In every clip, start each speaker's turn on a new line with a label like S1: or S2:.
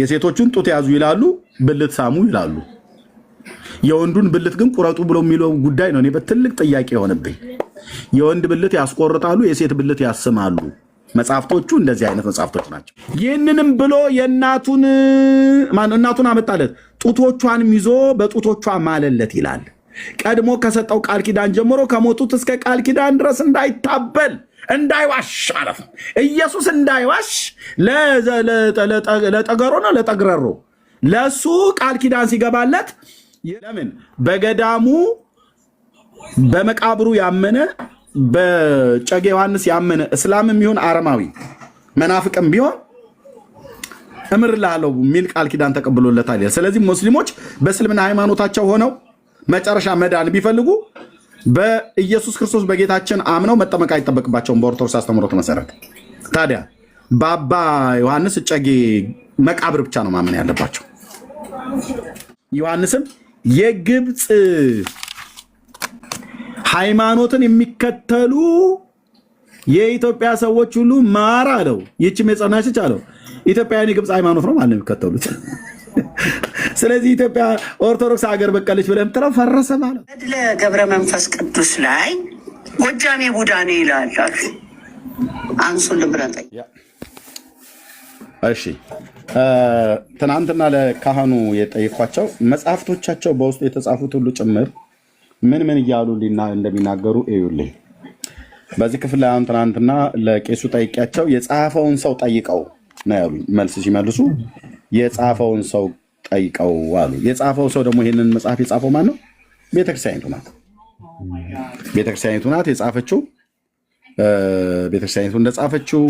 S1: የሴቶቹን ጡት ያዙ ይላሉ፣ ብልት ሳሙ ይላሉ። የወንዱን ብልት ግን ቁረጡ ብሎ የሚለው ጉዳይ ነው እኔ በትልቅ ጥያቄ የሆነብኝ። የወንድ ብልት ያስቆርጣሉ፣ የሴት ብልት ያስማሉ። መጽሐፍቶቹ እንደዚህ አይነት መጽሐፍቶች ናቸው። ይህንንም ብሎ እናቱን አመጣለት፣ ጡቶቿንም ይዞ በጡቶቿ ማለለት ይላል። ቀድሞ ከሰጠው ቃል ኪዳን ጀምሮ ከሞቱት እስከ ቃል ኪዳን ድረስ እንዳይታበል እንዳይዋሽ ማለት ነው። ኢየሱስ እንዳይዋሽ ለጠገሮ ነው ለጠግረሮ ለሱ ቃል ኪዳን ሲገባለት ለምን በገዳሙ በመቃብሩ ያመነ በጨጌ ዮሐንስ ያመነ እስላምም ይሁን አረማዊ መናፍቅም ቢሆን እምርልሃለሁ የሚል ቃል ኪዳን ተቀብሎለታል። ስለዚህ ሙስሊሞች በእስልምና ሃይማኖታቸው ሆነው መጨረሻ መዳን ቢፈልጉ በኢየሱስ ክርስቶስ በጌታችን አምነው መጠመቅ አይጠበቅባቸውም በኦርቶዶክስ አስተምህሮት መሰረት። ታዲያ በአባ ዮሐንስ እጨጌ መቃብር ብቻ ነው ማመን ያለባቸው። ዮሐንስም የግብፅ ሃይማኖትን የሚከተሉ የኢትዮጵያ ሰዎች ሁሉ ማር አለው። ይህችም የጸናች አለው ኢትዮጵያውያን የግብፅ ሃይማኖት ነው ማለት ነው የሚከተሉት። ስለዚህ ኢትዮጵያ ኦርቶዶክስ ሀገር በቀለች ብለህ የምትለው ፈረሰ ማለት
S2: ለገብረ መንፈስ ቅዱስ ላይ ጎጃሜ ቡዳ ነው ይላል። አንሱ ልብረጠ
S1: እሺ ትናንትና ለካህኑ የጠየኳቸው መጽሐፍቶቻቸው በውስጡ የተጻፉት ሁሉ ጭምር ምን ምን እያሉ እንደሚናገሩ እዩልኝ። በዚህ ክፍል ላይ አሁን ትናንትና ለቄሱ ጠይቂያቸው የጻፈውን ሰው ጠይቀው ነው ያሉኝ። መልስ ሲመልሱ የጻፈውን ሰው ጠይቀው አሉ። የጻፈው ሰው ደግሞ ይሄንን መጽሐፍ የጻፈው ማን ነው? ቤተክርስቲያኒቱ ናት። ቤተክርስቲያኒቱ ናት የጻፈችው። ቤተክርስቲያኒቱ እንደጻፈችው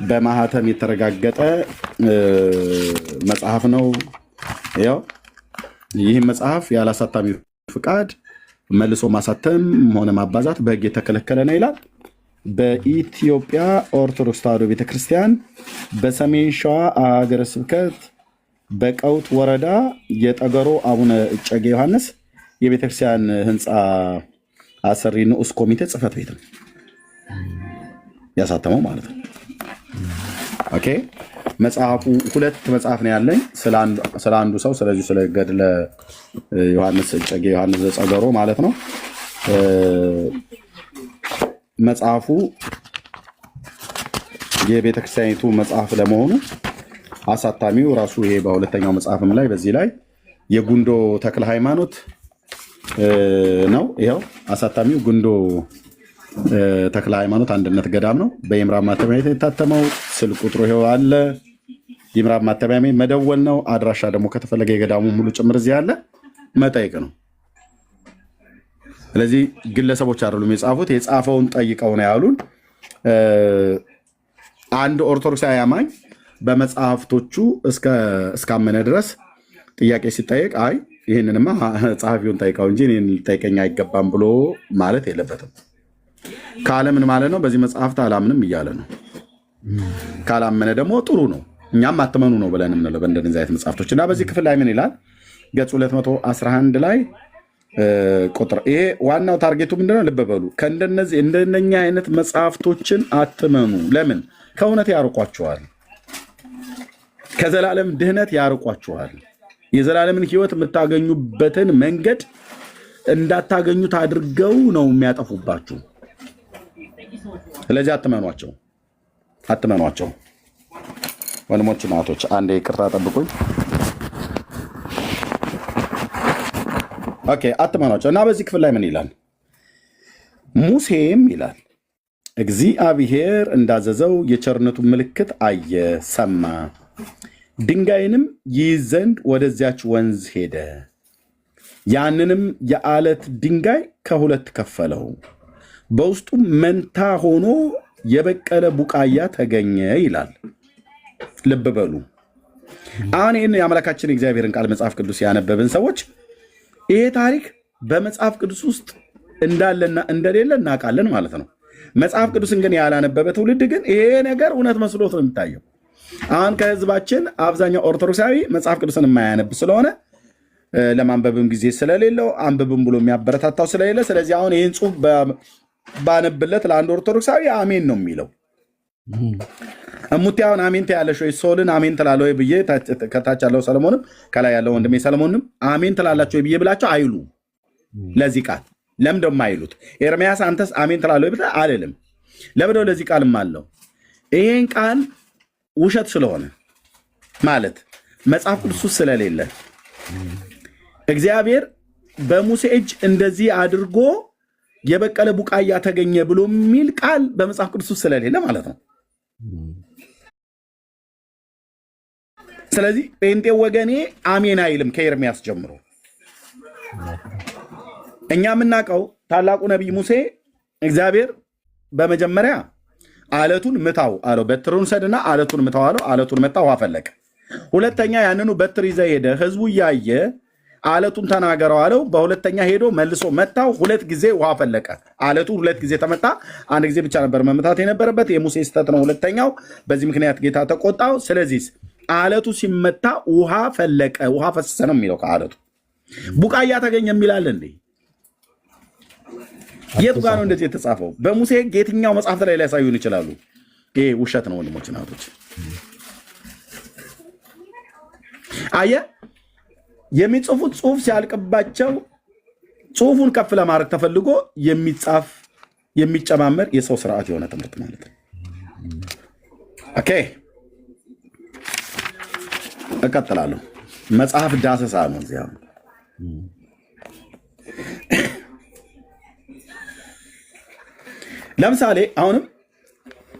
S1: በማህተም የተረጋገጠ መጽሐፍ ነው። ያው ይህም መጽሐፍ ያለ አሳታሚ ፍቃድ መልሶ ማሳተም ሆነ ማባዛት በሕግ የተከለከለ ነው ይላል። በኢትዮጵያ ኦርቶዶክስ ተዋሕዶ ቤተክርስቲያን በሰሜን ሸዋ ሀገረ ስብከት በቀውት ወረዳ የጠገሮ አቡነ እጨጌ ዮሐንስ የቤተክርስቲያን ህንፃ አሰሪ ንዑስ ኮሚቴ ጽሕፈት ቤት ነው ያሳተመው ማለት ነው። ኦኬ መጽሐፉ ሁለት መጽሐፍ ነው ያለኝ ስለ አንዱ ሰው፣ ስለዚህ ስለ ገድለ ዮሐንስ እጨጌ ዮሐንስ ዘጸገሮ ማለት ነው። መጽሐፉ የቤተክርስቲያኒቱ መጽሐፍ ለመሆኑ አሳታሚው ራሱ ይሄ በሁለተኛው መጽሐፍም ላይ በዚህ ላይ የጉንዶ ተክለ ሃይማኖት ነው። ይሄው አሳታሚው ጉንዶ ተክለ ሃይማኖት አንድነት ገዳም ነው። በይምራብ ማተሚያ ቤት የታተመው። ስልክ ቁጥሩ ይሄው አለ። ይምራብ ማተሚያ ቤት መደወል ነው። አድራሻ ደግሞ ከተፈለገ የገዳሙ ሙሉ ጭምር እዚህ አለ፣ መጠየቅ ነው። ስለዚህ ግለሰቦች አይደሉም የጻፉት፣ የጻፈውን ጠይቀው ነው ያሉን። አንድ ኦርቶዶክሳዊ አማኝ በመጽሐፍቶቹ እስካመነ ድረስ ጥያቄ ሲጠየቅ አይ ይህንንማ ጸሐፊውን ጠይቀው እንጂ እኔን ልጠይቀኝ አይገባም ብሎ ማለት የለበትም። ካለምን ማለት ነው በዚህ መጽሐፍት አላምንም እያለ ነው። ካላመነ ደግሞ ጥሩ ነው፣ እኛም አትመኑ ነው ብለን የምንለው በእንደዚህ አይነት መጽሐፍቶች እና በዚህ ክፍል ላይ ምን ይላል? ገጽ 211 ላይ ቁጥር ይሄ ዋናው ታርጌቱ ምንድነው? ልብ በሉ። ከእንደነዚህ እንደነኛ አይነት መጽሐፍቶችን አትመኑ። ለምን? ከእውነት ያርቋቸዋል፣ ከዘላለም ድህነት ያርቋቸዋል። የዘላለምን ሕይወት የምታገኙበትን መንገድ እንዳታገኙት አድርገው ነው የሚያጠፉባችሁ። ስለዚህ አትመኗቸው፣ አትመኗቸው። ወንድሞችና እህቶች አንዴ ይቅርታ ጠብቁኝ። ኦኬ፣ አትመኗቸው እና በዚህ ክፍል ላይ ምን ይላል? ሙሴም ይላል እግዚአብሔር እንዳዘዘው የቸርነቱን ምልክት አየ፣ ሰማ። ድንጋይንም ይይዝ ዘንድ ወደዚያች ወንዝ ሄደ። ያንንም የዓለት ድንጋይ ከሁለት ከፈለው፣ በውስጡ መንታ ሆኖ የበቀለ ቡቃያ ተገኘ ይላል። ልብ በሉ። አሁን ይህን የአምላካችን የእግዚአብሔርን ቃል መጽሐፍ ቅዱስ ያነበብን ሰዎች ይሄ ታሪክ በመጽሐፍ ቅዱስ ውስጥ እንዳለና እንደሌለ እናውቃለን ማለት ነው። መጽሐፍ ቅዱስን ግን ያላነበበ ትውልድ ግን ይሄ ነገር እውነት መስሎት ነው የሚታየው። አሁን ከህዝባችን አብዛኛው ኦርቶዶክሳዊ መጽሐፍ ቅዱስን የማያነብ ስለሆነ ለማንበብም ጊዜ ስለሌለው አንብብም ብሎ የሚያበረታታው ስለሌለ፣ ስለዚህ አሁን ይህን ጽሑፍ ባነብለት ለአንድ ኦርቶዶክሳዊ አሜን ነው የሚለው። እሙቲያውን አሜን ትያለሽ ወይ ሶልን አሜን ትላለህ ወይ ብዬ ከታች ያለው ሰለሞንም ከላይ ያለው ወንድሜ ሰለሞንም አሜን ትላላችሁ ወይ ብዬ ብላችሁ አይሉ ለዚህ ቃል ለምን ደሞ አይሉት? ኤርሚያስ አንተስ አሜን ትላለህ ወይ ብለህ አይደለም። ለምን ለዚህ ቃልም አለው? ይሄን ቃል ውሸት ስለሆነ ማለት መጽሐፍ ቅዱስ ስለሌለ እግዚአብሔር በሙሴ እጅ እንደዚህ አድርጎ የበቀለ ቡቃያ ተገኘ ብሎ የሚል ቃል በመጽሐፍ ቅዱስ ስለሌለ ማለት ነው። ስለዚህ ጴንጤ ወገኔ አሜን አይልም ከኤርሚያስ ጀምሮ። እኛ የምናውቀው ታላቁ ነቢይ ሙሴ እግዚአብሔር በመጀመሪያ አለቱን ምታው አለው። በትሩን ሰድና አለቱን ምታው አለው። አለቱን መታ፣ ውሃ ፈለቀ። ሁለተኛ ያንኑ በትር ይዘህ ሄደ፣ ህዝቡ እያየ አለቱን ተናገረው አለው። በሁለተኛ ሄዶ መልሶ መታው። 2 ጊዜ ውሃ ፈለቀ። አለቱ 2 ጊዜ ተመታ። 1 ጊዜ ብቻ ነበር መመታት የነበረበት። የሙሴ ስህተት ነው ሁለተኛው። በዚህ ምክንያት ጌታ ተቆጣው። ስለዚህ አለቱ ሲመታ ውሃ ፈለቀ፣ ውሃ ፈሰሰ ነው የሚለው። ከአለቱ ቡቃያ ተገኘ የሚላል እንዴ? የቱ ጋር ነው እንደዚህ የተጻፈው? በሙሴ የትኛው መጽሐፍት ላይ ሊያሳዩን ይችላሉ? ይሄ ውሸት ነው ወንድሞች እናቶች። አየ የሚጽፉት ጽሁፍ ሲያልቅባቸው ጽሁፉን ከፍ ለማድረግ ተፈልጎ የሚጻፍ የሚጨማመር የሰው ስርዓት የሆነ ትምህርት ማለት ነው። ኦኬ እቀጥላለሁ። መጽሐፍ ዳሰሳ ነው እዚያ። ለምሳሌ አሁንም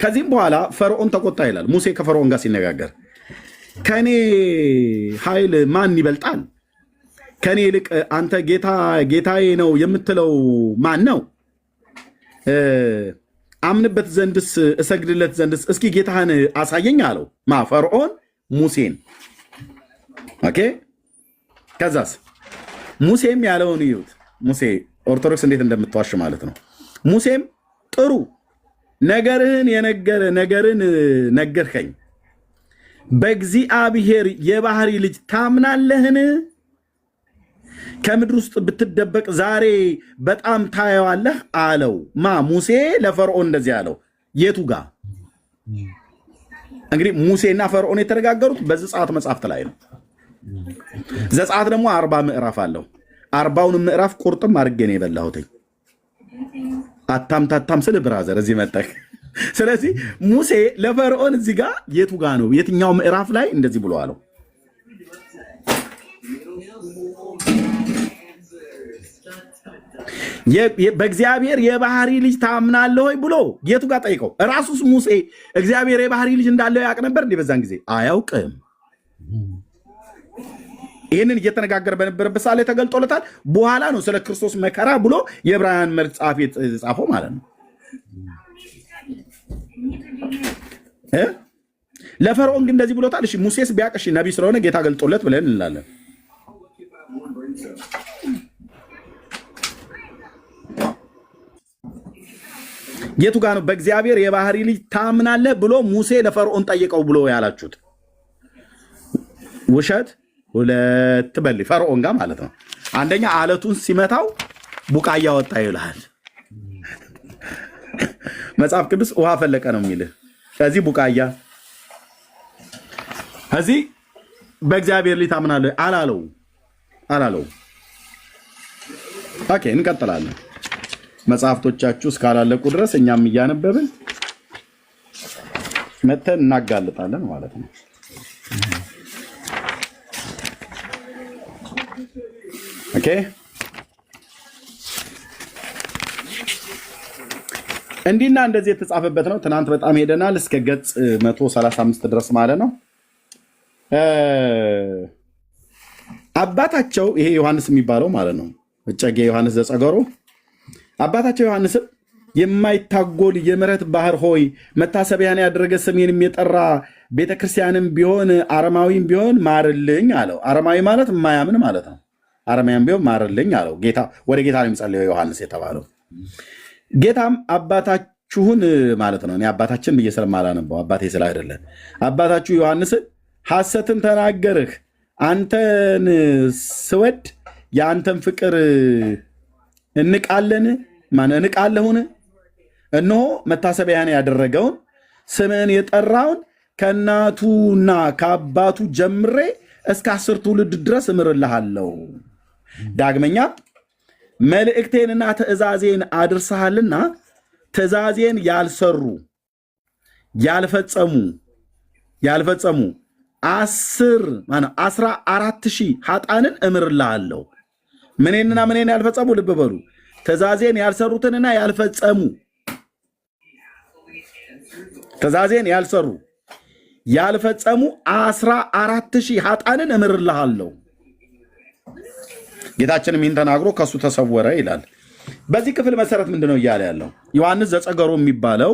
S1: ከዚህም በኋላ ፈርዖን ተቆጣ ይላል። ሙሴ ከፈርዖን ጋር ሲነጋገር ከኔ ኃይል ማን ይበልጣል? ከኔ ይልቅ አንተ ጌታዬ ነው የምትለው ማን ነው? አምንበት ዘንድስ እሰግድለት ዘንድስ እስኪ ጌታህን አሳየኝ አለው። ፈርዖን ሙሴን። ኦኬ ከዛስ ሙሴም ያለውን ይዩት። ሙሴ ኦርቶዶክስ እንዴት እንደምትዋሽ ማለት ነው። ሙሴም ጥሩ ነገርን ነገርከኝ፣ በእግዚአብሔር የባህሪ ልጅ ታምናለህን? ከምድር ውስጥ ብትደበቅ ዛሬ በጣም ታየዋለህ አለው። ሙሴ ለፈርዖን እንደዚህ አለው። የቱ ጋር እንግዲህ ሙሴና ፈርዖን የተነጋገሩት በዘጸአት መጽሐፍት ላይ ነው። ዘጸአት ደግሞ 40 ምዕራፍ አለው። 40ውን ምዕራፍ ቁርጥም አድርጌ ነው የበላሁት። አታምታታም ስለ ብራዘር እዚህ መጣህ። ስለዚህ ሙሴ ለፈርዖን እዚህ ጋር የቱ ጋር ነው የትኛው ምዕራፍ ላይ እንደዚህ ብሎ አለው? በእግዚአብሔር የባህሪ ልጅ ታምናለህ ወይ ብሎ የቱ ጋር ጠይቀው? ራሱስ ሙሴ እግዚአብሔር የባህሪ ልጅ እንዳለው ያውቅ ነበር እንዴ? በዛን ጊዜ አያውቅም። ይህንን እየተነጋገረ በነበረበት ሰዓት ላይ ተገልጦለታል። በኋላ ነው ስለ ክርስቶስ መከራ ብሎ የዕብራውያን መልእክት ጻፍ የጻፈው ማለት ነው። ለፈርዖን ግን እንደዚህ ብሎታል። እሺ ሙሴስ ቢያውቅ እሺ ነቢይ ስለሆነ ጌታ ገልጦለት ብለን እንላለን። የቱ ጋር ነው በእግዚአብሔር የባህሪ ልጅ ታምናለህ ብሎ ሙሴ ለፈርዖን ጠየቀው ብሎ ያላችሁት? ውሸት ሁለት በል ፈርዖን ጋር ማለት ነው። አንደኛ አለቱን ሲመታው ቡቃያ ወጣ ይልሃል። መጽሐፍ ቅዱስ ውሃ ፈለቀ ነው የሚልህ። ስለዚህ ቡቃያ እዚህ በእግዚአብሔር ልጅ ታምናለህ አላለው። ኦኬ እንቀጥላለን። መጽሐፍቶቻችሁ እስካላለቁ ድረስ እኛም እያነበብን መተን እናጋልጣለን ማለት ነው። ኦኬ እንዲና እንደዚህ የተጻፈበት ነው። ትናንት በጣም ሄደናል እስከ ገጽ 135 ድረስ ማለት ነው። አባታቸው ይሄ ዮሐንስ የሚባለው ማለት ነው እጨጌ ዮሐንስ ዘጸገሮ አባታቸው ዮሐንስም የማይታጎል የምሕረት ባህር ሆይ መታሰቢያን ያደረገ ስሜንም የጠራ ቤተክርስቲያንም ቢሆን አረማዊም ቢሆን ማርልኝ አለው። አረማዊ ማለት የማያምን ማለት ነው። አረማዊም ቢሆን ማርልኝ አለው። ጌታ ወደ ጌታ ነው የሚጸልየው ዮሐንስ የተባለው። ጌታም አባታችሁን ማለት ነው። እኔ አባታችን ብዬ ስለማላነበው አባቴ ስለ አይደለም አባታችሁ ዮሐንስን ሐሰትን ተናገርህ፣ አንተን ስወድ የአንተን ፍቅር እንቃለሁን? እነሆ መታሰቢያን ያደረገውን ስምህን የጠራውን ከእናቱና ከአባቱ ጀምሬ እስከ 10 ትውልድ ድረስ እምርልሃለሁ። ዳግመኛ መልእክቴንና ትእዛዜን አድርሰሃልና ትእዛዜን ያልሰሩ ያልፈጸሙ 14,000 ኃጣንን እምርልሃለሁ። ምኔንና ምኔን ያልፈጸሙ? ልብ በሉ። ትእዛዜን ያልሰሩትንና ያልፈጸሙ ትእዛዜን ያልፈጸሙ 14,000 ኃጣንን እምርልሃለሁ። ጌታችንም ይህን ተናግሮ ከእሱ ተሰወረ ይላል። በዚህ ክፍል መሰረት ምንድነው እያለ ያለው? ዮሐንስ ዘጸገሮ የሚባለው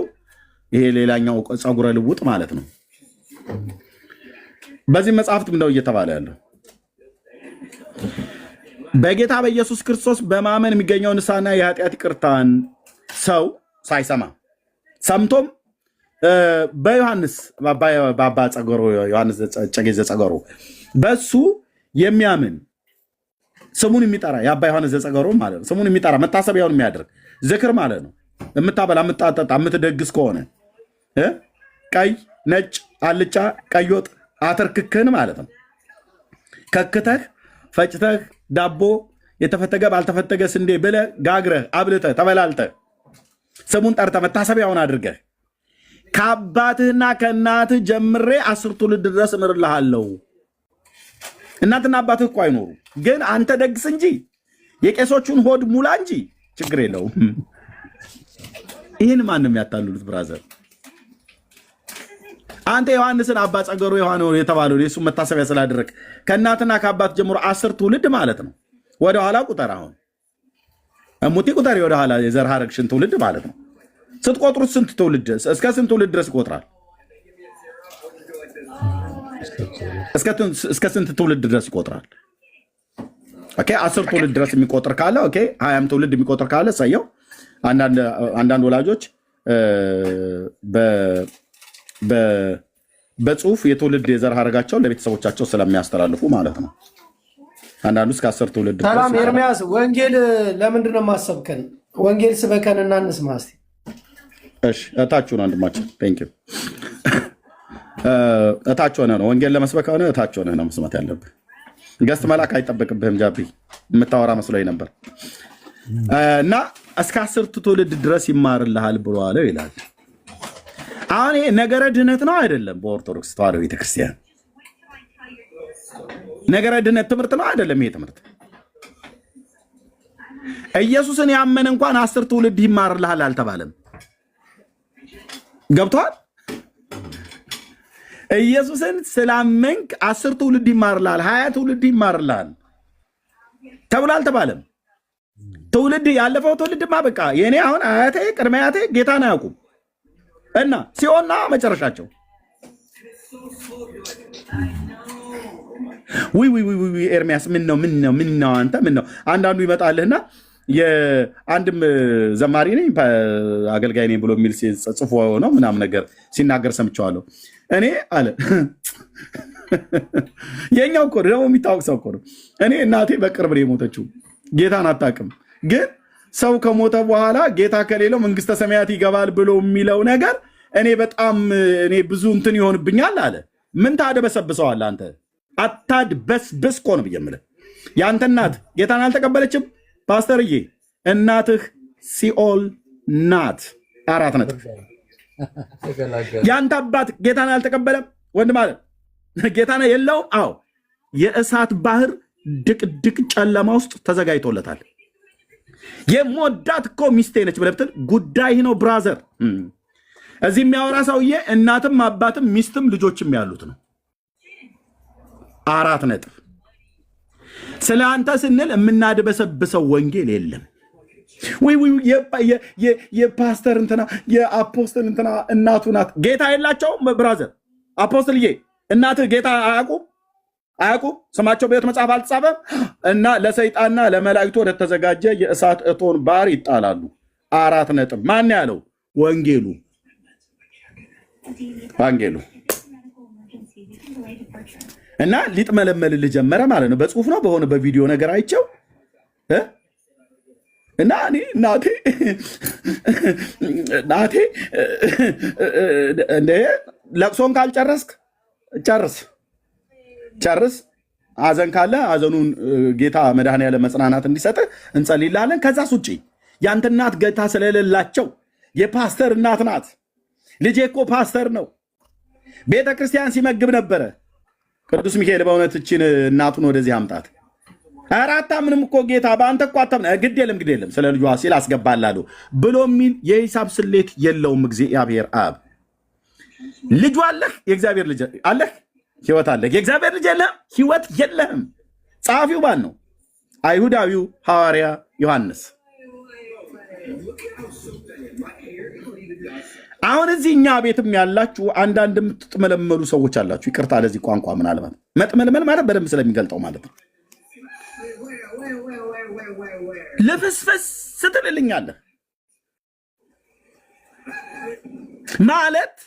S1: ይሄ ሌላኛው ጸጉረ ልውጥ ማለት ነው። በዚህ መጽሐፍት ምንድነው እየተባለ ያለው? በጌታ በኢየሱስ ክርስቶስ በማመን የሚገኘው ንስሐና የኃጢአት ይቅርታን ሰው ሳይሰማ ሰምቶም በዮሐንስ በአባ ጸገሮ ዮሐንስ ጨጌ ዘጸገሮ በሱ የሚያምን ስሙን የሚጠራ የአባ ዮሐንስ ዘጸገሮ ማለት ነው። ስሙን የሚጠራ መታሰቢያውን የሚያደርግ ዝክር ማለት ነው። የምታበላ የምታጠጣ የምትደግስ ከሆነ ቀይ፣ ነጭ፣ አልጫ፣ ቀይ ወጥ አተርክክን ማለት ነው። ከክተህ ፈጭተህ ዳቦ የተፈተገ ባልተፈተገ ስንዴ ብለህ ጋግረህ አብልተህ ተበላልተህ ስሙን ጠርተህ መታሰቢያውን አድርገህ ከአባትህና ከእናትህ ጀምሬ 10 ትውልድ ድረስ እምርልሃለሁ። እናትና አባትህ እኮ አይኖሩ፣ ግን አንተ ደግስ እንጂ የቄሶቹን ሆድ ሙላ እንጂ ችግር የለውም። ይህን ማንም ያታልሉት ብራዘር። አንተ ዮሐንስን አባ ጸገሮ የተባለው የሱ መታሰቢያ ስላደረግ ከእናትና ከአባት ጀምሮ 10 ትውልድ ማለት ነው። ወደኋላ ቁጠር። አሁን እሙቲ ቁጠር፣ ወደኋላ የዘር ሐረግሽን ትውልድ ማለት ነው። ስትቆጥሩት ስንት ትውልድ እስከ ስንት ትውልድ ድረስ ይቆጥራል? እስከ ስንት ትውልድ ድረስ ይቆጥራል? ኦኬ 10 ትውልድ ድረስ የሚቆጥር ካለ ኦኬ 20 ትውልድ የሚቆጥር ካለ ሰየው። አንዳንድ ወላጆች በጽሁፍ የትውልድ የዘር ሐረጋቸውን ለቤተሰቦቻቸው ስለሚያስተላልፉ ማለት ነው። አንዳንዱ እስከ 10 ትውልድ ድረስ።
S3: ሰላም ኤርሚያስ፣ ወንጌል ለምንድን ነው ማሰብከን? ወንጌል ስበከንና እንስማ እስቲ።
S1: እሺ እታችሁን ወንድማችን ቴንክ ዩ። እታች ሆነ ነው ወንጌል ለመስበክ ሆነ እታች ሆነ ነው መስማት ያለብህ። ገስት መላክ አይጠበቅብህም። ጃቢ የምታወራ መስሎኝ ነበር። እና እስከ 10 ትውልድ ድረስ ይማርልሃል ብሎ አለው ይላል። አሁን ይሄ ነገረ ድህነት ነው አይደለም? በኦርቶዶክስ ተዋሕዶ ቤተክርስቲያን ነገረ ድህነት ትምህርት ነው አይደለም? ይሄ ትምህርት ኢየሱስን ያመነ እንኳን 10 ትውልድ ይማርልሃል አልተባለም። ገብቷል? ኢየሱስን ስላመንክ 10 ትውልድ ይማርልሃል፣ 20 ትውልድ ይማርልሃል ተብሎ አልተባለም። ትውልድ ያለፈው ትውልድማ በቃ የኔ አሁን አያቴ ቅድመ አያቴ ጌታን አያውቁም እና ሲሆንና መጨረሻቸው ኤርሚያስ ምን ነው አንተ ምን ነው? አንዳንዱ ይመጣልህና የአንድም ዘማሪ ነኝ አገልጋይ ነኝ ብሎ የሚል ጽፎ ነው ምናምን ነገር ሲናገር ሰምቼዋለሁ። እኔ አለ የኛው እኮ ደግሞ የሚታወቅ ሰው እኮ ነው። እኔ እናቴ በቅርብ ነው የሞተችው፣ ጌታን አታውቅም። ግን ሰው ከሞተ በኋላ ጌታ ከሌለው መንግስተ ሰማያት ይገባል ብሎ የሚለው ነገር እኔ በጣም ብዙ እንትን ይሆንብኛል አለ። ምን ታደበሰብሰዋል አንተ? አታድበስብስ እኮ ነው ብዬ የምልህ። የአንተ እናት ጌታን አልተቀበለችም ፓስተርዬ፣ እናትህ ሲኦል ናት። 4 ነጥብ። የአንተ አባት ጌታን አልተቀበለም ወንድም አለ ጌታን የለውም። አዎ የእሳት ባህር ድቅድቅ ጨለማ ውስጥ ተዘጋጅቶለታል። የምወዳት እኮ ሚስቴ ነች ብለህ ብትል ጉዳይ ነው ብራዘር። እዚህ የሚያወራ ሰውዬ እናትም አባትም ሚስትም ልጆችም ያሉት ነው። 4 ነጥብ። ስለ አንተ ስንል የምናድበሰብሰው ወንጌል የለም። የፓስተር እንትና የአፖስትል እንትና እናቱ ናት። ጌታ የላቸውም ብራዘር። አፖስትልዬ እናትህ ጌታ አያውቁም? ስማቸው በሕይወት መጽሐፍ አልተጻፈም? እና ለሰይጣንና ለመላእክቱ ወደተዘጋጀ የእሳት እቶን ባህር ይጣላሉ። 4 ነጥብ። ማን ያለው? ወንጌሉ እና ሊጥመለመልልህ ጀመረ ማለት ነው። በጽሁፍ ነው በሆነ በቪዲዮ ነገር አይቸው እና እኔ እናቴ ለቅሶን ካልጨረስክ ጨርስ። ሐዘን ካለ ሐዘኑን ጌታ መድኃኔዓለም መጽናናት እንዲሰጥ እንጸልይልሃለን። ከዛስ ውጪ ያንተ እናት ጌታ ስለሌላቸው የፓስተር እናት ናት። ልጄ እኮ ፓስተር ነው፣ ቤተ ክርስቲያን ሲመግብ ነበረ። ቅዱስ ሚካኤል በእውነት እችን እናቱን ወደዚህ አምጣት። ኧረ አታምንም እኮ ጌታ በአንተ እኮ አታምንም። ግድ የለም ስለ ልጇ ሲል አስገባላለሁ ብሎ የሚል የሂሳብ ስሌት የለውም እግዚአብሔር አብ። ልጁ አለህ፣ የእግዚአብሔር ልጅ አለህ፣ ህይወት አለህ። የእግዚአብሔር ልጅ የለህም፣ ህይወት የለህም። ጸሐፊው ማን ነው? አይሁዳዊው ሐዋርያ ዮሐንስ። አሁን እዚህ እኛ ቤትም ያላችሁ አንዳንድ የምትመለመሉ ሰዎች አላችሁ። ይቅርታ ለዚህ ቋንቋ ምናልባት መጥመልመል ማለት በደንብ ስለሚገልጠው ማለት ነው። ልፍስፍስ ስትልልኛለህ ማለት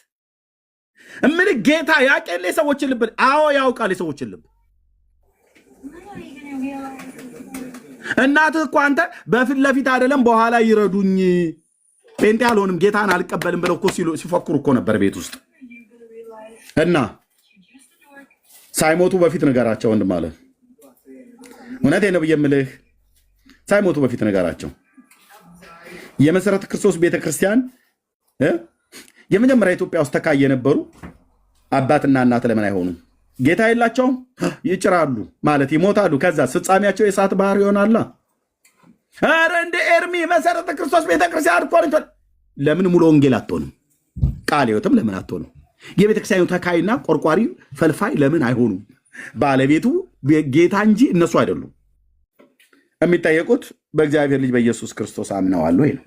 S1: እምን ጌታ ያቀለ ሰዎችን ልብ። አዎ ያውቃል የሰዎችን ልብ። እናትህ እኮ አንተ በፊት ለፊት አይደለም በኋላ ይረዱኝ ጴንጤ አልሆንም ጌታን አልቀበልም ብለው እኮ ሲፎክሩ እኮ ነበር ቤት ውስጥ። እና ሳይሞቱ በፊት ንገራቸው ወንድም አለ። እውነቴን ነው ብዬ የምልህ ሳይሞቱ በፊት ንገራቸው። የመሰረተ ክርስቶስ ቤተክርስቲያን የመጀመሪያ ኢትዮጵያ ውስጥ ተካይ የነበሩ አባትና እናት ለምን አይሆኑም? ጌታ የላቸውም፣ ይጭራሉ ማለት ይሞታሉ። ከዛ ፍጻሜያቸው የእሳት ባህር ይሆናል። ኧረ እንደ ኤርሚ መሰረተ ክርስቶስ ቤተክርስቲያን ኮሪንቶን ለምን ሙሉ ወንጌል አትሆንም? ቃለ ሕይወትም ለምን አትሆንም? የቤተክርስቲያኑ ተካይና ቆርቋሪ ፈልፋይ ለምን አይሆኑም? ባለቤቱ ጌታ እንጂ እነሱ አይደሉም። የሚጠየቁት በእግዚአብሔር ልጅ በኢየሱስ ክርስቶስ አምነዋል ወይ ነው።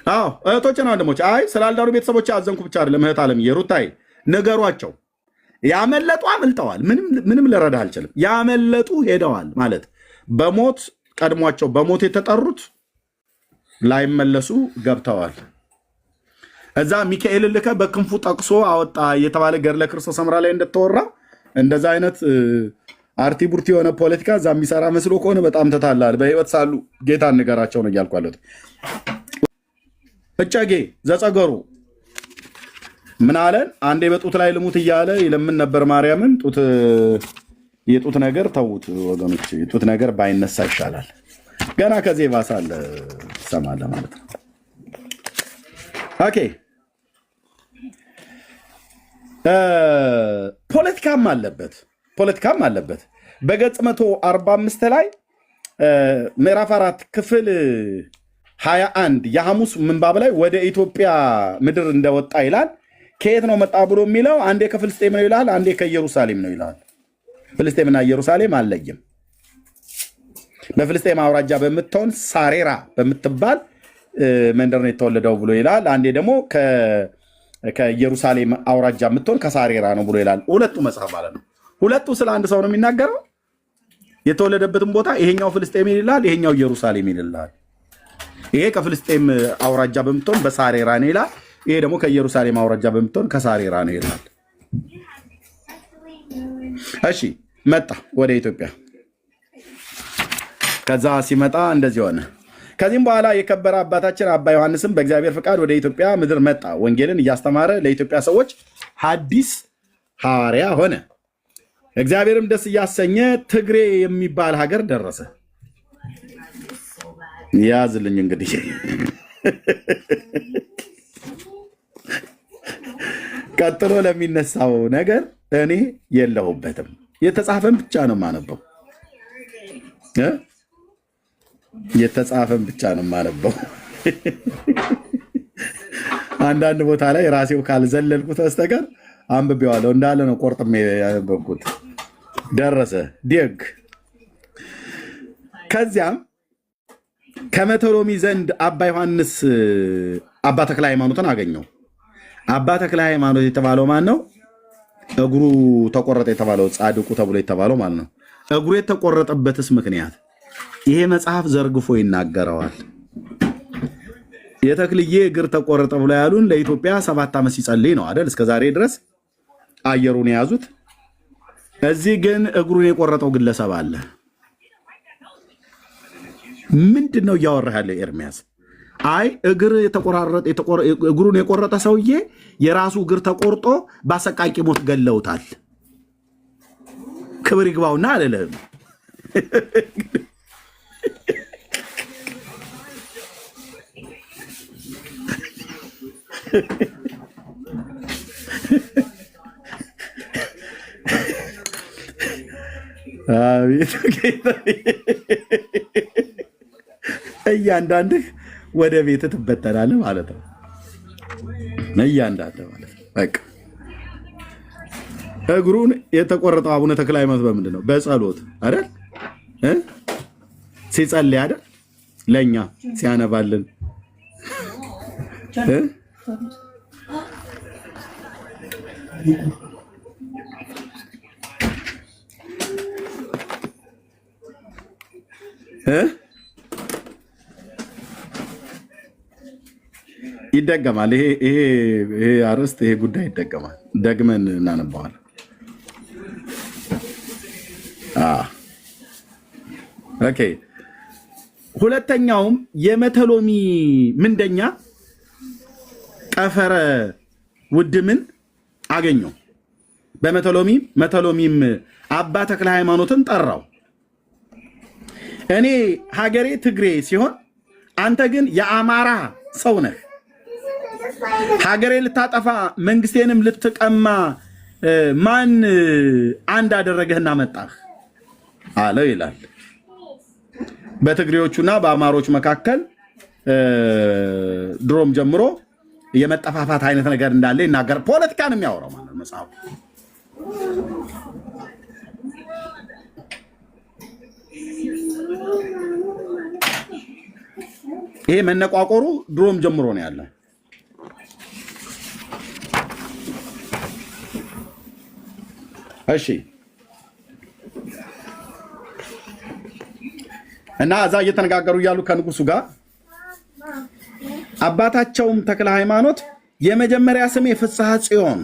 S1: አዎ እህቶችና ወንድሞች፣ አይ ስላልዳሩ ቤተሰቦች አዘንኩ ብቻ አይደለም። እህት ዓለም የሩታይ ነገሯቸው። ያመለጡ አምልጠዋል። ምንም ልረዳ አልችልም። ያመለጡ ሄደዋል ማለት በሞት ቀድሟቸው በሞት የተጠሩት ላይመለሱ ገብተዋል። እዛ ሚካኤል ልከ በክንፉ ጠቅሶ አወጣ የተባለ ገድለ ክርስቶስ ሰምራ ላይ እንደተወራ እንደዛ አይነት አርቲ ቡርቲ የሆነ ፖለቲካ እዛ የሚሰራ መስሎ ከሆነ በጣም ተታላል። በህይወት ሳሉ ጌታ ንገራቸው ነው እያልኩ ያለሁት። እጨጌ ዘጸገሩ ምን አለን? አንዴ በጡት ላይ ልሙት እያለ ይለምን ነበር ማርያምን። የጡት ነገር ተዉት ወገኖች፣ የጡት ነገር ባይነሳ ይሻላል። ገና ከዚህ ባሳል ሰማለ ማለት ነው። ኦኬ ፖለቲካም አለበት። በገጽ 145 ላይ ምዕራፍ 4 ክፍል 21 የሐሙስ ምንባብ ላይ ወደ ኢትዮጵያ ምድር እንደወጣ ይላል። ከየት ነው መጣ ብሎ የሚለው አንዴ ከፍልስጤም ነው ይላል፣ አንዴ ከኢየሩሳሌም ነው ይላል። ፍልስጤምና ኢየሩሳሌም አለየም። በፍልስጤም አውራጃ በምትሆን ሳሬራ በምትባል መንደር ነው የተወለደው ብሎ ይላል። አንዴ ደግሞ ከኢየሩሳሌም አውራጃ የምትሆን ከሳሬራ ነው ብሎ ይላል። ሁለቱ መጽሐፍ ማለት ነው። ሁለቱ ስለ አንድ ሰው ነው የሚናገረው። የተወለደበትን ቦታ ይሄኛው ፍልስጤም ይላል፣ ይሄኛው ኢየሩሳሌም ይላል። ይሄ ከፍልስጤም አውራጃ በምትሆን በሳሬራ ነው ይላል። ይሄ ደግሞ ከኢየሩሳሌም አውራጃ በምትሆን ከሳሬራ ነው ይላል። እሺ መጣ ወደ ኢትዮጵያ። ከዛ ሲመጣ እንደዚህ ሆነ። ከዚህም በኋላ የከበረ አባታችን አባ ዮሐንስም በእግዚአብሔር ፍቃድ ወደ ኢትዮጵያ ምድር መጣ። ወንጌልን እያስተማረ ለኢትዮጵያ ሰዎች ሐዲስ ሐዋርያ ሆነ። እግዚአብሔርም ደስ እያሰኘ ትግሬ የሚባል ሀገር ደረሰ። ያዝልኝ እንግዲህ ቀጥሎ ለሚነሳው ነገር እኔ የለሁበትም። የተጻፈን ብቻ ነው የማነበው። የተጻፈን ብቻ ነው የማነበው። አንዳንድ ቦታ ላይ ራሴው ካልዘለልኩት በስተቀር አንብቤዋለሁ እንዳለ ነው ቆርጥሜ ያነበብኩት። ደረሰ ዲግ ከዚያም ከመተሎሚ ዘንድ አባ ዮሐንስ አባ ተክለ ሃይማኖትን አገኘው። አባ ተክለ ሃይማኖት የተባለው ማን ነው? እግሩ ተቆረጠ የተባለው ጻድቁ ተብሎ የተባለው ማለት ነው። እግሩ የተቆረጠበትስ ምክንያት ይሄ መጽሐፍ ዘርግፎ ይናገረዋል። የተክልዬ እግር ተቆረጠ ብሎ ያሉን ለኢትዮጵያ 7 ዓመት ሲጸልይ ነው አይደል? እስከ ዛሬ ድረስ አየሩን የያዙት። እዚህ ግን እግሩን የቆረጠው ግለሰብ አለ። ምንድን ነው እያወራህ ያለው ኤርሚያስ? አይ እግሩን የቆረጠ ሰውዬ የራሱ እግር ተቆርጦ በአሰቃቂ ሞት ገለውታል። ክብር ይግባውና አልልህም። እያንዳንድህ ወደ ቤት ትበተናለህ ማለት ነው። እያንዳንድህ ማለት ነው። በቃ እግሩን የተቆረጠው አቡነ ተክለ ሃይማኖት በምንድን ነው? በጸሎት አይደል? ሲጸልይ አይደል? ለእኛ ሲያነባልን ይደገማል። ይሄ አርዕስት ይሄ ጉዳይ ይደገማል። ደግመን እናነባዋለን። ኦኬ። ሁለተኛውም የመተሎሚ ምንደኛ ቀፈረ ውድምን አገኘው። መተሎሚም አባ ተክለ ሃይማኖትን ጠራው። እኔ ሀገሬ ትግሬ ሲሆን አንተ ግን የአማራ ሰው ነህ። ሀገሬ ልታጠፋ መንግስቴንም ልትቀማ ማን አንድ አደረገህና መጣህ አለው ይላል። በትግሬዎቹና በአማሮች መካከል ድሮም ጀምሮ የመጠፋፋት አይነት ነገር እንዳለ ይናገር። ፖለቲካን የሚያወራው ማለት መጽሐፉ። ይሄ መነቋቆሩ ድሮም ጀምሮ ነው ያለ። እሺ እና እዛ እየተነጋገሩ እያሉ ከንጉሱ ጋር አባታቸውም ተክለ ሃይማኖት የመጀመሪያ ስሜ ፍስሐ ጽዮን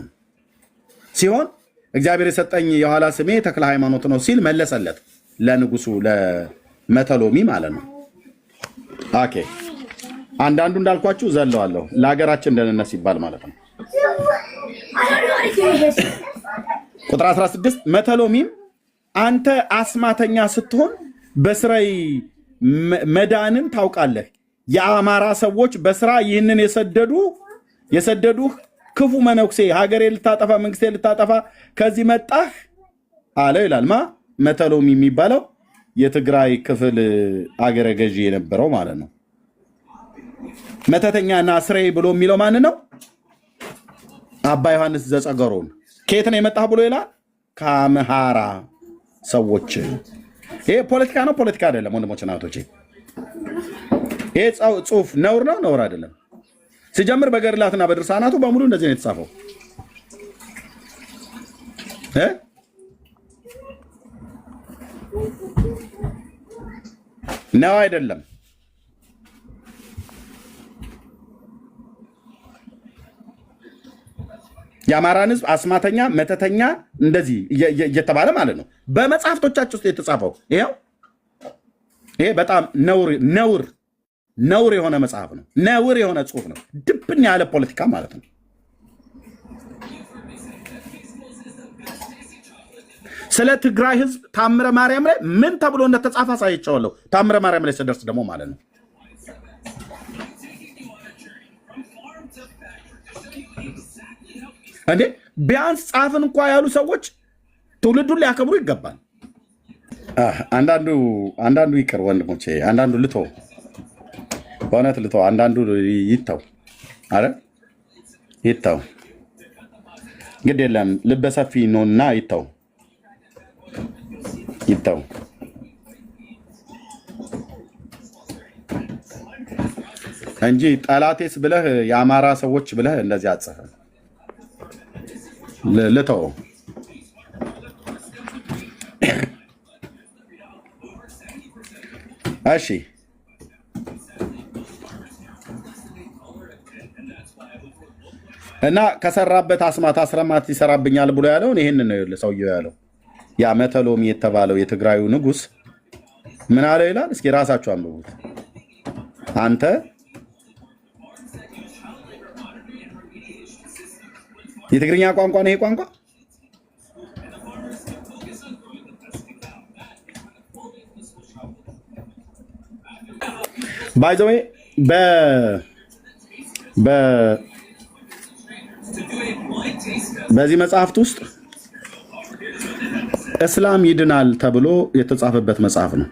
S1: ሲሆን እግዚአብሔር የሰጠኝ የኋላ ስሜ ተክለ ሃይማኖት ነው ሲል መለሰለት ለንጉሱ ለመተሎሚ ማለት ነው። ኦኬ። አንዳንዱ እንዳልኳችሁ ዘለዋለሁ ለሀገራችን ደህንነት ሲባል ማለት ነው። ቁጥር 16 መተሎሚም አንተ አስማተኛ ስትሆን በስራይ መዳንን ታውቃለህ። የአማራ ሰዎች በስራ ይህንን የሰደዱህ ክፉ መነኩሴ ሀገሬ ልታጠፋ መንግስቴ ልታጠፋ ከዚህ መጣህ አለ ይላል። መተሎሚ የሚባለው የትግራይ ክፍል አገረ ገዢ የነበረው ማለት ነው። መተተኛና ስራይ ብሎ የሚለው ማን ነው? አባ ዮሐንስ ዘጸገሮን። ከየት ነው የመጣህ ብሎ ይላል። ከአምሃራ ሰዎች። ይሄ ፖለቲካ ነው? ፖለቲካ አይደለም ወንድሞች እናቶቼ። ይሄ ጽሁፍ ነውር ነው? ነውር አይደለም። ሲጀምር በገድላትና በድርሳናቱ በሙሉ እንደዚህ ነው የተጻፈው። ነው አይደለም? የአማራን ህዝብ አስማተኛ፣ መተተኛ እንደዚህ እየተባለ ማለት ነው በመጽሐፍቶቻቸው ውስጥ የተጻፈው። ይሄ በጣም ነውር የሆነ መጽሐፍ ነው። ነውር የሆነ ጽሁፍ ነው። ድብን ያለ ፖለቲካ ማለት ነው። ስለ ትግራይ ህዝብ ታምረ ማርያም ላይ ምን ተብሎ እንደተጻፈ አሳይቼዋለሁ። ታምረ ማርያም ላይ ስደርስ ደግሞ ማለት ነው። እንዴ ቢያንስ ጻፍን እንኳ ያሉ ሰዎች ትውልዱን ሊያከብሩ ይገባል። አንዳንዱ ይቅር ወንድሞቼ፣ አንዳንዱ ልቶ በእውነት ልቶ፣ አንዳንዱ ይተው። አረ ይተው፣ ግድ የለም ልበሰፊ ነውና ይተው እንጂ ጠላቴስ ብለህ የአማራ ሰዎች ብለህ እንደዚህ አጽፈህ ልተው። እሺ እና ከሰራበት አስማት ይሰራብኛል ብሎ ያለውን ይሄንን ነው ሰውየው ያለው። ያ መተሎሚ የተባለው የትግራዩ ንጉስ ምን አለ ይላል? እስኪ ራሳችሁ አንብቡት። አንተ የትግርኛ ቋንቋ ነው ይሄ ቋንቋ። ባይ ዘ ዌይ በዚህ መጽሐፍት ውስጥ እስላም ይድናል ተብሎ የተጻፈበት መጽሐፍ ነው።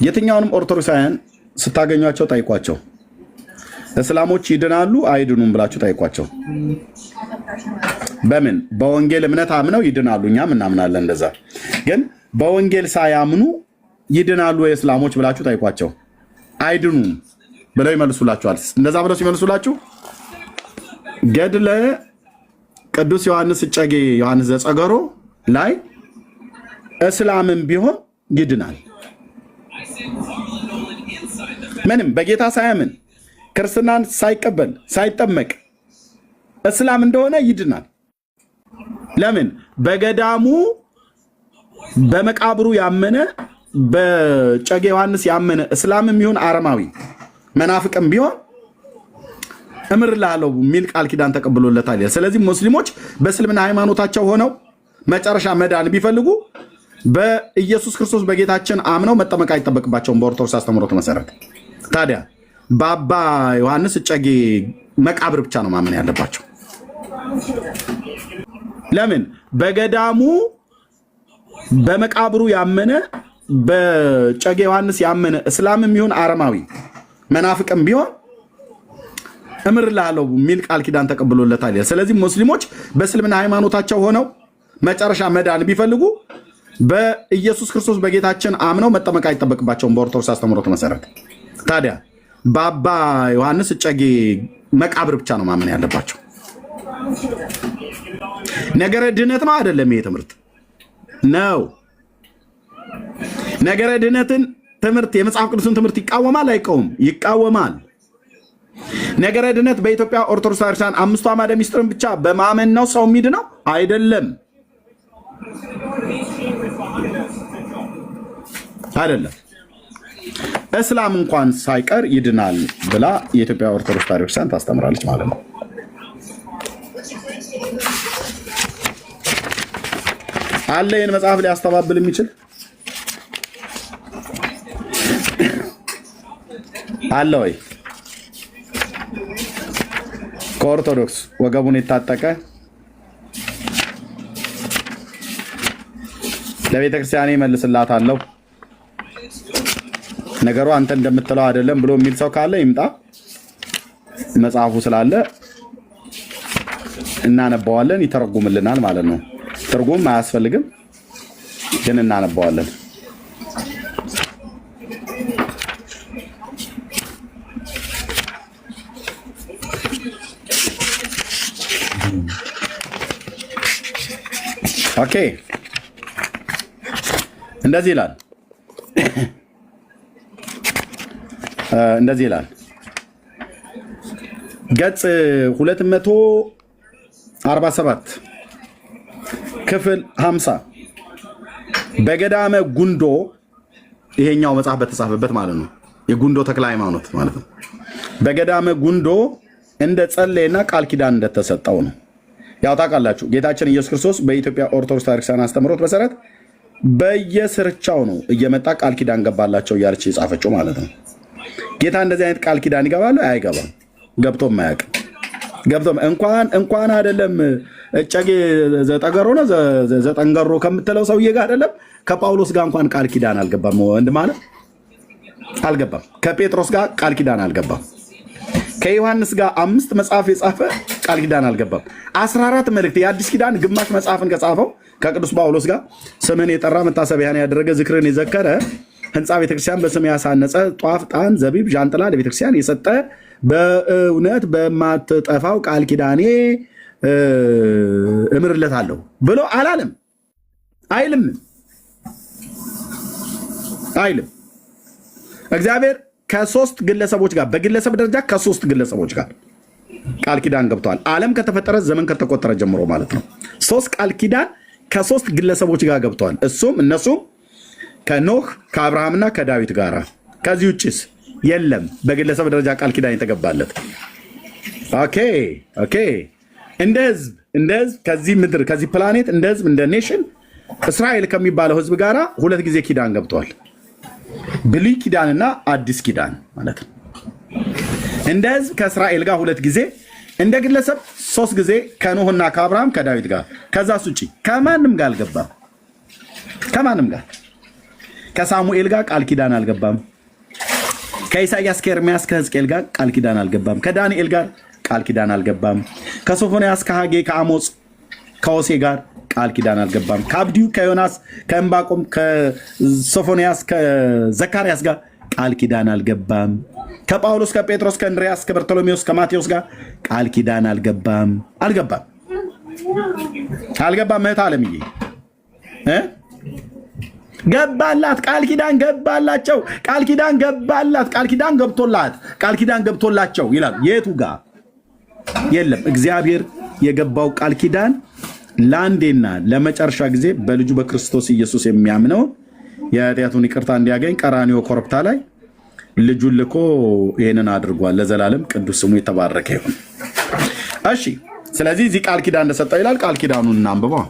S1: የትኛውንም ኦርቶዶክሳውያን ስታገኟቸው ጠይቋቸው፣ እስላሞች ይድናሉ አይድኑም ብላችሁ ጠይቋቸው። በምን በወንጌል እምነት አምነው ይድናሉ፣ እኛም እናምናለን እንደዛ። ግን በወንጌል ሳያምኑ ይድናሉ የእስላሞች ብላችሁ ጠይቋቸው፣ አይድኑም ብለው ይመልሱላችኋል። እንደዛ ብለው ሲመልሱላችሁ ገድለ ቅዱስ ዮሐንስ እጨጌ ዮሐንስ ዘጸገሮ ላይ እስላምን ቢሆን ይድናል፣ ምንም በጌታ ሳያምን ክርስትናን ሳይቀበል ሳይጠመቅ እስላም እንደሆነ ይድናል። ለምን? በገዳሙ በመቃብሩ ያመነ በጨጌ ዮሐንስ ያመነ እስላምም ይሁን አረማዊ መናፍቅም ቢሆን እምርልሃለሁ የሚል ቃል ኪዳን ተቀብሎለታል። ስለዚህ ሙስሊሞች በእስልምና ሃይማኖታቸው ሆነው መጨረሻ መዳን ቢፈልጉ በኢየሱስ ክርስቶስ በጌታችን አምነው መጠመቅ አይጠበቅባቸውም በኦርቶዶክስ አስተምህሮት መሰረት። ታዲያ በአባ ዮሐንስ እጨጌ መቃብር ብቻ ነው ማመን ያለባቸው። ለምን? በገዳሙ በመቃብሩ ያመነ በጨጌ ዮሐንስ ያመነ እስላምም ይሁን አረማዊ መናፍቅም ቢሆን እምርልሃለሁ የሚል ቃል ኪዳን ተቀብሎለታል። ስለዚህ ሙስሊሞች በእስልምና ሃይማኖታቸው ሆነው መጨረሻ መዳን ቢፈልጉ በኢየሱስ ክርስቶስ በጌታችን አምነው መጠመቅ አይጠበቅባቸውም በኦርቶዶክስ አስተምህሮት መሰረት። ታዲያ በአባ ዮሐንስ እጨጌ መቃብር ብቻ ነው ማመን ያለባቸው። ነገረ ድህነት ነው አይደለም? ይሄ ትምህርት ነው። ነገረ ድህነትን ትምህርት የመጽሐፍ ቅዱስን ትምህርት ይቃወማል አይቃወም? ይቃወማል። ነገረ ድህነት በኢትዮጵያ ኦርቶዶክስ ክርስቲያን አምስቱ አዕማደ ምስጢርን ብቻ በማመን ነው ሰው የሚድ ነው አይደለም? አይደለም። እስላም እንኳን ሳይቀር ይድናል ብላ የኢትዮጵያ ኦርቶዶክስ ክርስቲያን ታስተምራለች ማለት ነው። አለ ይህን መጽሐፍ ሊያስተባብል የሚችል አለ ወይ? ከኦርቶዶክስ ወገቡን የታጠቀ ለቤተ ክርስቲያኔ መልስላታለሁ ነገሩ አንተ እንደምትለው አይደለም ብሎ የሚል ሰው ካለ ይምጣ። መጽሐፉ ስላለ እናነባዋለን፣ ይተረጉምልናል ማለት ነው። ትርጉም አያስፈልግም ግን እናነባዋለን። ኦኬ እንደዚህ ይላል። እንደዚህ ይላል ገጽ 247 ክፍል 50 በገዳመ ጉንዶ፣ ይሄኛው መጽሐፍ በተጻፈበት ማለት ነው። የጉንዶ ተክለ ሃይማኖት ማለት ነው። በገዳመ ጉንዶ እንደ ጸለየና ቃል ኪዳን እንደተሰጠው ነው። ያው ታውቃላችሁ ጌታችን ኢየሱስ ክርስቶስ በኢትዮጵያ ኦርቶዶክስ ክርስቲያን አስተምህሮት መሰረት በየስርቻው ነው እየመጣ ቃል ኪዳን ገባላቸው እያለች የጻፈችው ማለት ነው። ጌታ እንደዚህ አይነት ቃል ኪዳን ይገባል አይገባም? ገብቶም አያውቅም። ገብቶም እንኳን አይደለም እጨጌ ዘጠገሮ ነው ዘጠንገሮ ከምትለው ሰውዬ ጋር አይደለም ከጳውሎስ ጋር እንኳን ቃል ኪዳን አልገባም። ወንድ ማለት አልገባም። ከጴጥሮስ ጋር ቃል ኪዳን አልገባም። ከዮሐንስ ጋር 5 መጽሐፍ የጻፈ ቃል ኪዳን አልገባም። 14 መልእክት የአዲስ ኪዳን ግማሽ መጽሐፍን ከጻፈው ከቅዱስ ጳውሎስ ጋር ስምን የጠራ መታሰቢያን ያደረገ ዝክርን የዘከረ ህንፃ ቤተክርስቲያን በስም ያሳነጸ ጧፍ፣ ጣን፣ ዘቢብ፣ ዣንጥላ ለቤተክርስቲያን የሰጠ በእውነት በማትጠፋው ቃል ኪዳኔ እምርለታለሁ ብሎ አላለም። አይልም። እግዚአብሔር ከ3 ግለሰቦች ጋር በግለሰብ ደረጃ ከ3 ግለሰቦች ጋር ቃል ኪዳን ገብተዋል። ዓለም ከተፈጠረ ዘመን ከተቆጠረ ጀምሮ ማለት ነው። 3 ቃል ኪዳን ከ3 ግለሰቦች ጋር ገብተዋል። እነሱም ከኖህ ከአብርሃምና ከዳዊት ጋር። ከዚህ ውጭስ የለም በግለሰብ ደረጃ ቃል ኪዳን የተገባለት። ኦኬ እንደ ህዝብ ከዚህ ምድር ከዚህ ፕላኔት እንደ ህዝብ እንደ ኔሽን እስራኤል ከሚባለው ህዝብ ጋር 2 ጊዜ ኪዳን ገብቷል። ብሉይ ኪዳንና አዲስ ኪዳን ማለት ነው። እንደ ህዝብ ከእስራኤል ጋር 2 ጊዜ፣ እንደ ግለሰብ 3 ጊዜ ከኖህና ከአብርሃም ከዳዊት ጋር። ከዛስ ውጪ ከማንም ጋር አልገባም። ከማንም ጋር ከሳሙኤል ጋር ቃል ኪዳን አልገባም። ከኢሳያስ ከኤርሚያስ ከሕዝቅኤል ጋር ቃል ኪዳን አልገባም። ከዳንኤል ጋር ቃል ኪዳን አልገባም። ከሶፎንያስ ከሐጌ ከአሞጽ ከሆሴ ጋር ቃል ኪዳን አልገባም። ከአብዲዩ ከዮናስ ከእምባቆም ከሶፎንያስ ከዘካርያስ ጋር ቃል ኪዳን አልገባም። ከጳውሎስ ከጴጥሮስ ከእንድርያስ ከበርቶሎሜዎስ ከማቴዎስ ጋር ቃል ኪዳን አልገባም። እህት ዓለምዬ ገባላት። ቃል ኪዳን ገባላቸው። ቃል ኪዳን ገባላት። ቃል ኪዳን ገብቶላት ቃል ኪዳን ገብቶላቸው ይላል። የቱ ጋር የለም። እግዚአብሔር የገባው ቃል ኪዳን ለአንዴና ለመጨረሻ ጊዜ በልጁ በክርስቶስ ኢየሱስ የሚያምነው የኃጢአቱን ይቅርታ እንዲያገኝ ቀራንዮ ኮረብታ ላይ ልጁን ልኮ ይህንን አድርጓል። ለዘላለም ቅዱስ ስሙ የተባረከ ይሁን። እሺ፣ ስለዚህ እዚህ ቃል ኪዳን እንደሰጠው ይላል። ቃል ኪዳኑን እናንብበው።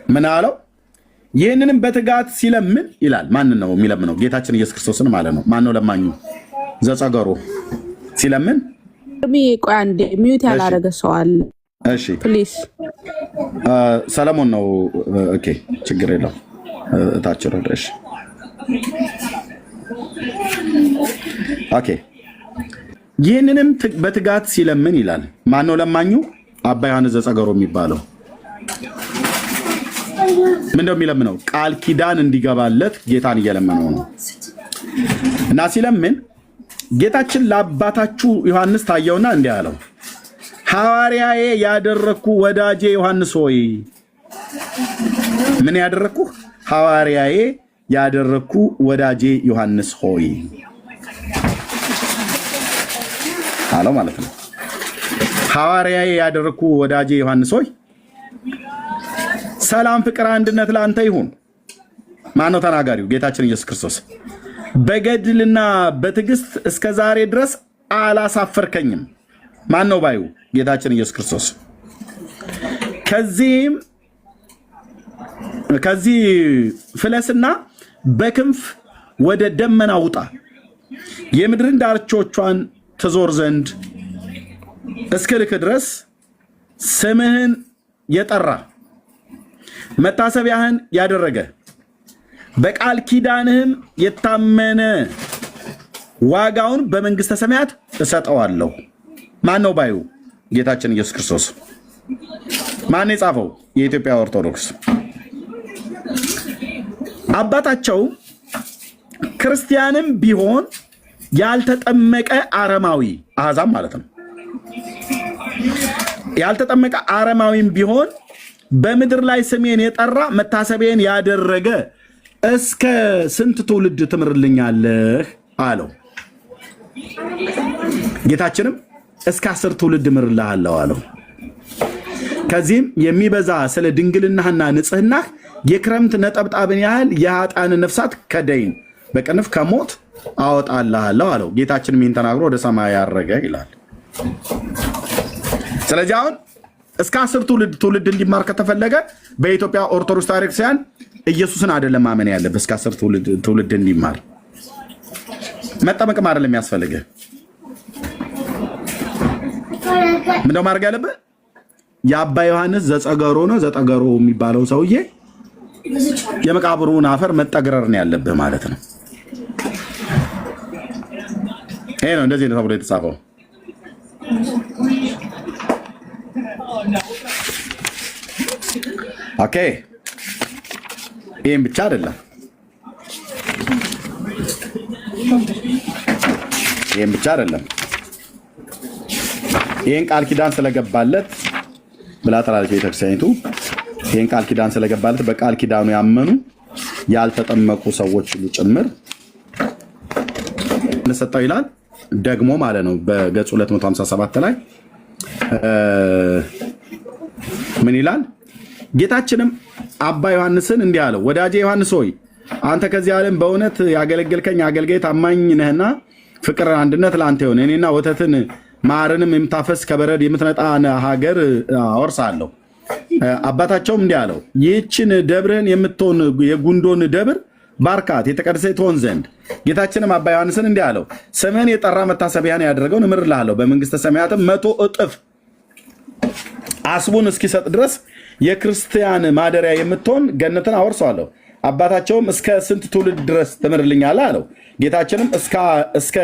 S1: ምን አለው? ይህንንም በትጋት ሲለምን ይላል። ማንን ነው የሚለምነው? ጌታችን ኢየሱስ ክርስቶስን ማለት ነው። ማን ነው ለማኙ? ዘጸገሮ ሲለምን
S4: ቆይ አንዴ ሚዩት ያላረገ ሰው አለ።
S1: እሺ
S4: ፕሊዝ
S1: ሰለሞን ነው። ኦኬ ችግር የለው። እታች ረድረሽ ኦኬ። ይህንንም በትጋት ሲለምን ይላል። ማን ነው ለማኙ? አባ ዮሐንስ ዘጸገሮ የሚባለው ምንድነው የሚለምነው? ቃል ኪዳን እንዲገባለት ጌታን እየለመነው ነው። እና ሲለምን ጌታችን ለአባታችሁ ዮሐንስ ታየውና እንዲህ አለው፣ ሐዋርያዬ ያደረግኩ ወዳጄ ዮሐንስ ሆይ። ምን ያደረግኩ? ሐዋርያዬ ያደረግኩ ወዳጄ ዮሐንስ ሆይ አለው ማለት ነው። ሐዋርያዬ ያደረግኩ ወዳጄ ዮሐንስ ሆይ ሰላም፣ ፍቅር፣ አንድነት ለአንተ ይሁን። ማነው ተናጋሪው? ጌታችን ኢየሱስ ክርስቶስ። በገድልና በትዕግስት እስከ ዛሬ ድረስ አላሳፈርከኝም። ማን ነው ባዩ? ጌታችን ኢየሱስ ክርስቶስ። ከዚህ ፍለስና በክንፍ ወደ ደመና ውጣ፣ የምድርን ዳርቾቿን ትዞር ዘንድ እስክልክ ድረስ ስምህን የጠራ መታሰቢያህን ያደረገ በቃል ኪዳንህም የታመነ ዋጋውን በመንግስተ ሰማያት እሰጠዋለሁ። ማን ነው ባዩ? ጌታችን ኢየሱስ ክርስቶስ። ማን የጻፈው? የኢትዮጵያ ኦርቶዶክስ። አባታቸው ክርስቲያንም ቢሆን ያልተጠመቀ አረማዊ አሕዛብ ማለት ነው። ያልተጠመቀ አረማዊም ቢሆን በምድር ላይ ስሜን የጠራ መታሰቢያን ያደረገ እስከ ስንት ትውልድ ትምርልኛለህ አለው። ጌታችንም እስከ 10 ትውልድ እምርልሃለሁ አለው። ከዚህም የሚበዛ ስለ ድንግልናህና ንጽህናህ የክረምት ነጠብጣብን ያህል የኃጥአንን ነፍሳት ከደይን በቅንፍ ከሞት አወጣልሃለሁ አለው። ጌታችንም ይህን ተናግሮ ወደ ሰማይ ያረገ ይላል። ስለዚህ አሁን እስከ 10 ትውልድ እንዲማር ከተፈለገ በኢትዮጵያ ኦርቶዶክስ ታሪክሲያን ኢየሱስን አይደለም ማመን ያለብህ። እስከ 10 ትውልድ እንዲማር መጠመቅም አይደለም የሚያስፈልግህ። ምንድነው ማድረግ ያለብህ? የአባ ዮሐንስ ዘጸገሮ ነው። ዘጸገሮ የሚባለው ሰውዬ የመቃብሩን አፈር መጠግረር ነው ያለብህ ማለት ነው። ይሄ ነው እንደዚህ ነው ተብሎ የተጻፈው። ኦኬ፣ ይህም ብቻ አይደለም። ይህን ቃል ኪዳን ስለገባለት ብላ ጠራለች ቤተክርስቲያኒቱ። ይህን ቃል ኪዳን ስለገባለት በቃል ኪዳኑ ያመኑ ያልተጠመቁ ሰዎች ሁሉ ጭምር ሰጠው ይላል። ደግሞ ማለት ነው በገጽ 257 ላይ ምን ይላል? ጌታችንም አባ ዮሐንስን እንዲህ አለው፣ ወዳጄ ዮሐንስ ሆይ አንተ ከዚህ ዓለም በእውነት ያገለገልከኝ አገልጋይ ታማኝ ነህና ፍቅር አንድነት ለአንተ ይሁን። እኔና ወተትን ማርንም የምታፈስ ከበረድ የምትነጣ ሀገር አወርሳለሁ። አባታቸውም እንዲህ አለው፣ ይህችን ደብርህን የምትሆን የጉንዶን ደብር ባርካት የተቀደሰ ትሆን ዘንድ። ጌታችንም አባ ዮሐንስን እንዲህ አለው፣ ስምህን የጠራ መታሰቢያን ያደረገውን እምርልሃለሁ፣ በመንግስተ ሰማያትም 100 እጥፍ አስቡን እስኪሰጥ ድረስ የክርስቲያን ማደሪያ የምትሆን ገነትን አወርሰዋለሁ። አባታቸውም እስከ ስንት ትውልድ ድረስ ትምርልኛለህ አለው። ጌታችንም እስከ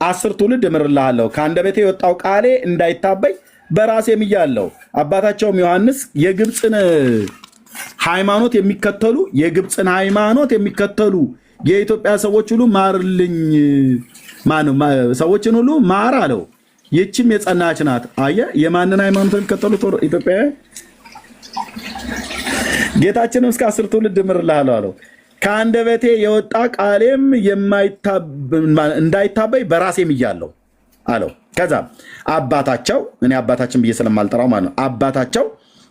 S1: 10 ትውልድ እምርልሃለሁ፣ ከአንደበቴ የወጣው ቃሌ እንዳይታበይ በራሴ ምያለሁ። አባታቸውም ዮሐንስ የግብፅን ሃይማኖት የሚከተሉ የኢትዮጵያ ሰዎች ሁሉ ማርልኝ፣ ሰዎችን ሁሉ ማር አለው። ይህችም የጸናች ናት። አየህ፣ የማንን ሃይማኖት የሚከተሉ ኢትዮጵያውያን? ጌታችንም እስከ 10 ትውልድ እምርልሃለሁ አለው። ከአንደበቴ የወጣ ቃሌም እንዳይታበይ በራሴ ምያለሁ አለው። ከዛ አባታቸው፣ እኔ አባታችን ብዬ ስለማልጠራው ማለት ነው፣ አባታቸው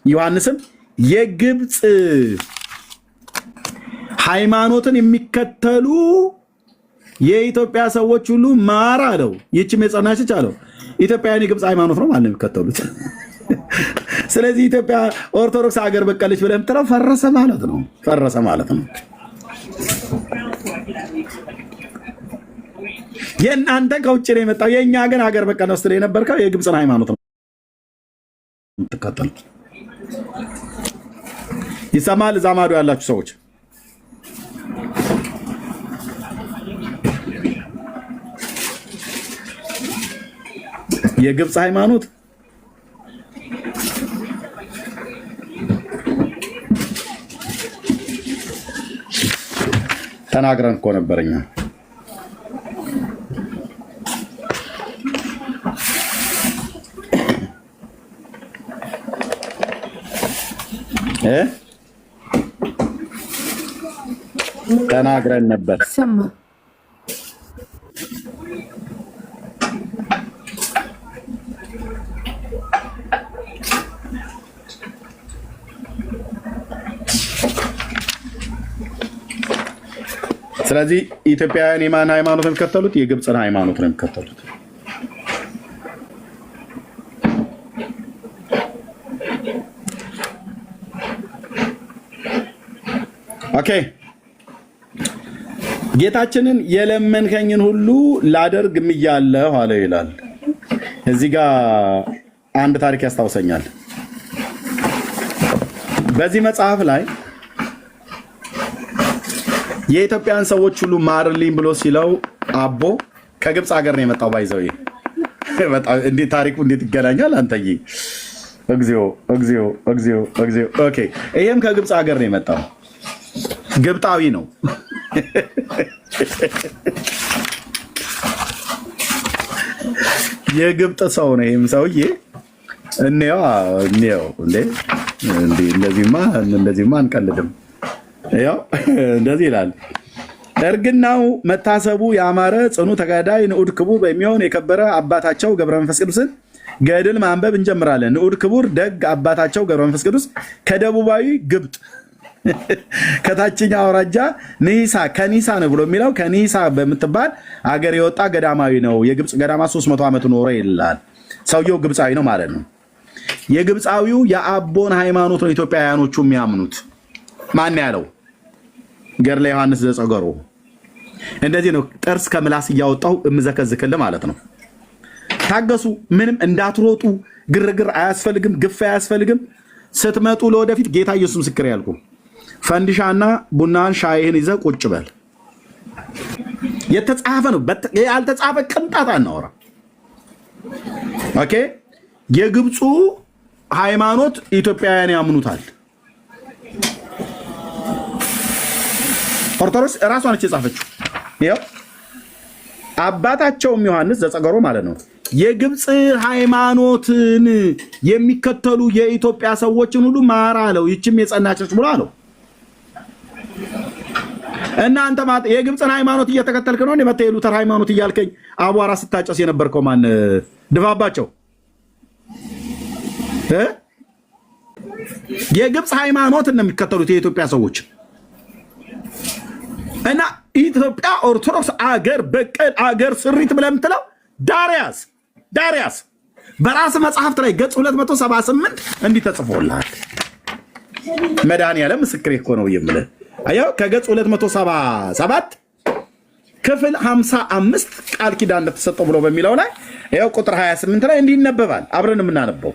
S1: ዮሐንስም የግብፅ ሃይማኖትን የሚከተሉ የኢትዮጵያ ሰዎች ሁሉ ማር አለው። ይህችም የጸናች አለው። ኢትዮጵያውያን የግብፅ ሃይማኖት ነው ማለት ነው የሚከተሉት። ስለዚህ ኢትዮጵያ ኦርቶዶክስ ሀገር በቀለች ብለህ የምትለው ፈረሰ ማለት ነው። ፈረሰ ማለት ነው። የእናንተ ከውጭ ነው የመጣው፣ የእኛ ግን ሀገር በቀል ነው ስትል የነበርከው የግብፅን ሃይማኖት ነው የምትከተሉት። ይሰማል? እዛ ማዶ ያላችሁ ሰዎች የግብፅ ሃይማኖት ተናግረን እኮ ነበረኛ። ተናግረን ነበር። ስለዚህ ኢትዮጵያውያን የማን ሃይማኖት ነው የሚከተሉት? የግብፅን ሃይማኖት ነው የሚከተሉት። ኦኬ፣ ጌታችንን የለመንከኝን ሁሉ ላደርግ ምያለሁ አለ ይላል። እዚህ ጋር አንድ ታሪክ ያስታውሰኛል። በዚህ መጽሐፍ ላይ የኢትዮጵያን ሰዎች ሁሉ ማርልኝ ብሎ ሲለው አቦ ከግብፅ ሀገር ነው የመጣው። ባይዘው እንዴት ታሪኩ እንዴት ይገናኛል? አንተዬ እግዚኦ እግዚኦ እግዚኦ እግዚኦ። ኦኬ፣ ይሄም ከግብፅ ሀገር ነው የመጣው። ግብጣዊ ነው። የግብጥ ሰው ነው። ይሄም ሰውዬ እንየው እንዴ! እንደዚህማ አንቀልድም። ያው እንደዚህ ይላል። እርግናው መታሰቡ ያማረ ጽኑ ተጋዳይ ንዑድ ክቡር በሚሆን የከበረ አባታቸው ገብረ መንፈስ ቅዱስን ገድል ማንበብ እንጀምራለን። ንዑድ ክቡር ደግ አባታቸው ገብረ መንፈስ ቅዱስ ከደቡባዊ ግብጥ ከታችኛ አውራጃ ከኒሳ ነው ብሎ የሚለው ከኒሳ በምትባል አገር የወጣ ገዳማዊ ነው። የግብፅ ገዳማ 300 ዓመት ኖረ ይላል። ሰውየው ግብፃዊ ነው ማለት ነው። የግብፃዊው የአቦን ሃይማኖት ነው ኢትዮጵያውያኖቹ የሚያምኑት። ማን ያለው? ገድለ ዮሐንስ ዘጸገሮ። እንደዚህ ነው ጥርስ ከምላስ እያወጣው እምዘከዝክል ማለት ነው። ታገሱ፣ ምንም እንዳትሮጡ፣ ግርግር አያስፈልግም፣ ግፍ አያስፈልግም። ስትመጡ ለወደፊት ጌታ ኢየሱስ ምስክር ያልኩ ፈንዲሻና ቡናን ሻይህን ይዘህ ቁጭ በል። የተጻፈ ነው፣ ያልተጻፈ ቅንጣት አናወራ። ኦኬ። የግብፁ ሃይማኖት ኢትዮጵያውያን ያምኑታል። ኦርቶዶክስ እራሷ ነች የጻፈችው። ይኸው አባታቸውም ዮሐንስ ዘጸገሮ ማለት ነው የግብፅ ሃይማኖትን የሚከተሉ የኢትዮጵያ ሰዎችን ሁሉ ማር አለው። ይችም የጸናች ነች ብሎ አለው። እናንተ የግብፅን ሃይማኖት እየተከተልክ ነው እንደ መተህ የሉተር ሃይማኖት እያልከኝ አቧራ ስታጨስ የነበርከው ማን? ድፋባቸው። የግብፅ ሃይማኖት ነው የሚከተሉት የኢትዮጵያ ሰዎች። እና ኢትዮጵያ ኦርቶዶክስ አገር በቀል አገር ስሪት ብለህ የምትለው ዳሪያስ በራስ መጽሐፍት ላይ ገጽ 278 እንዲህ ተጽፎልሃል። መድኃኒዓለም ምስክሬ እኮ ነው የምልህ። አየው ከገጽ 277 ክፍል 55 ቃል ኪዳን እንደተሰጠው ብሎ በሚለው ላይ ያው ቁጥር 28 ላይ እንዲህ ይነበባል። አብረን የምናነበው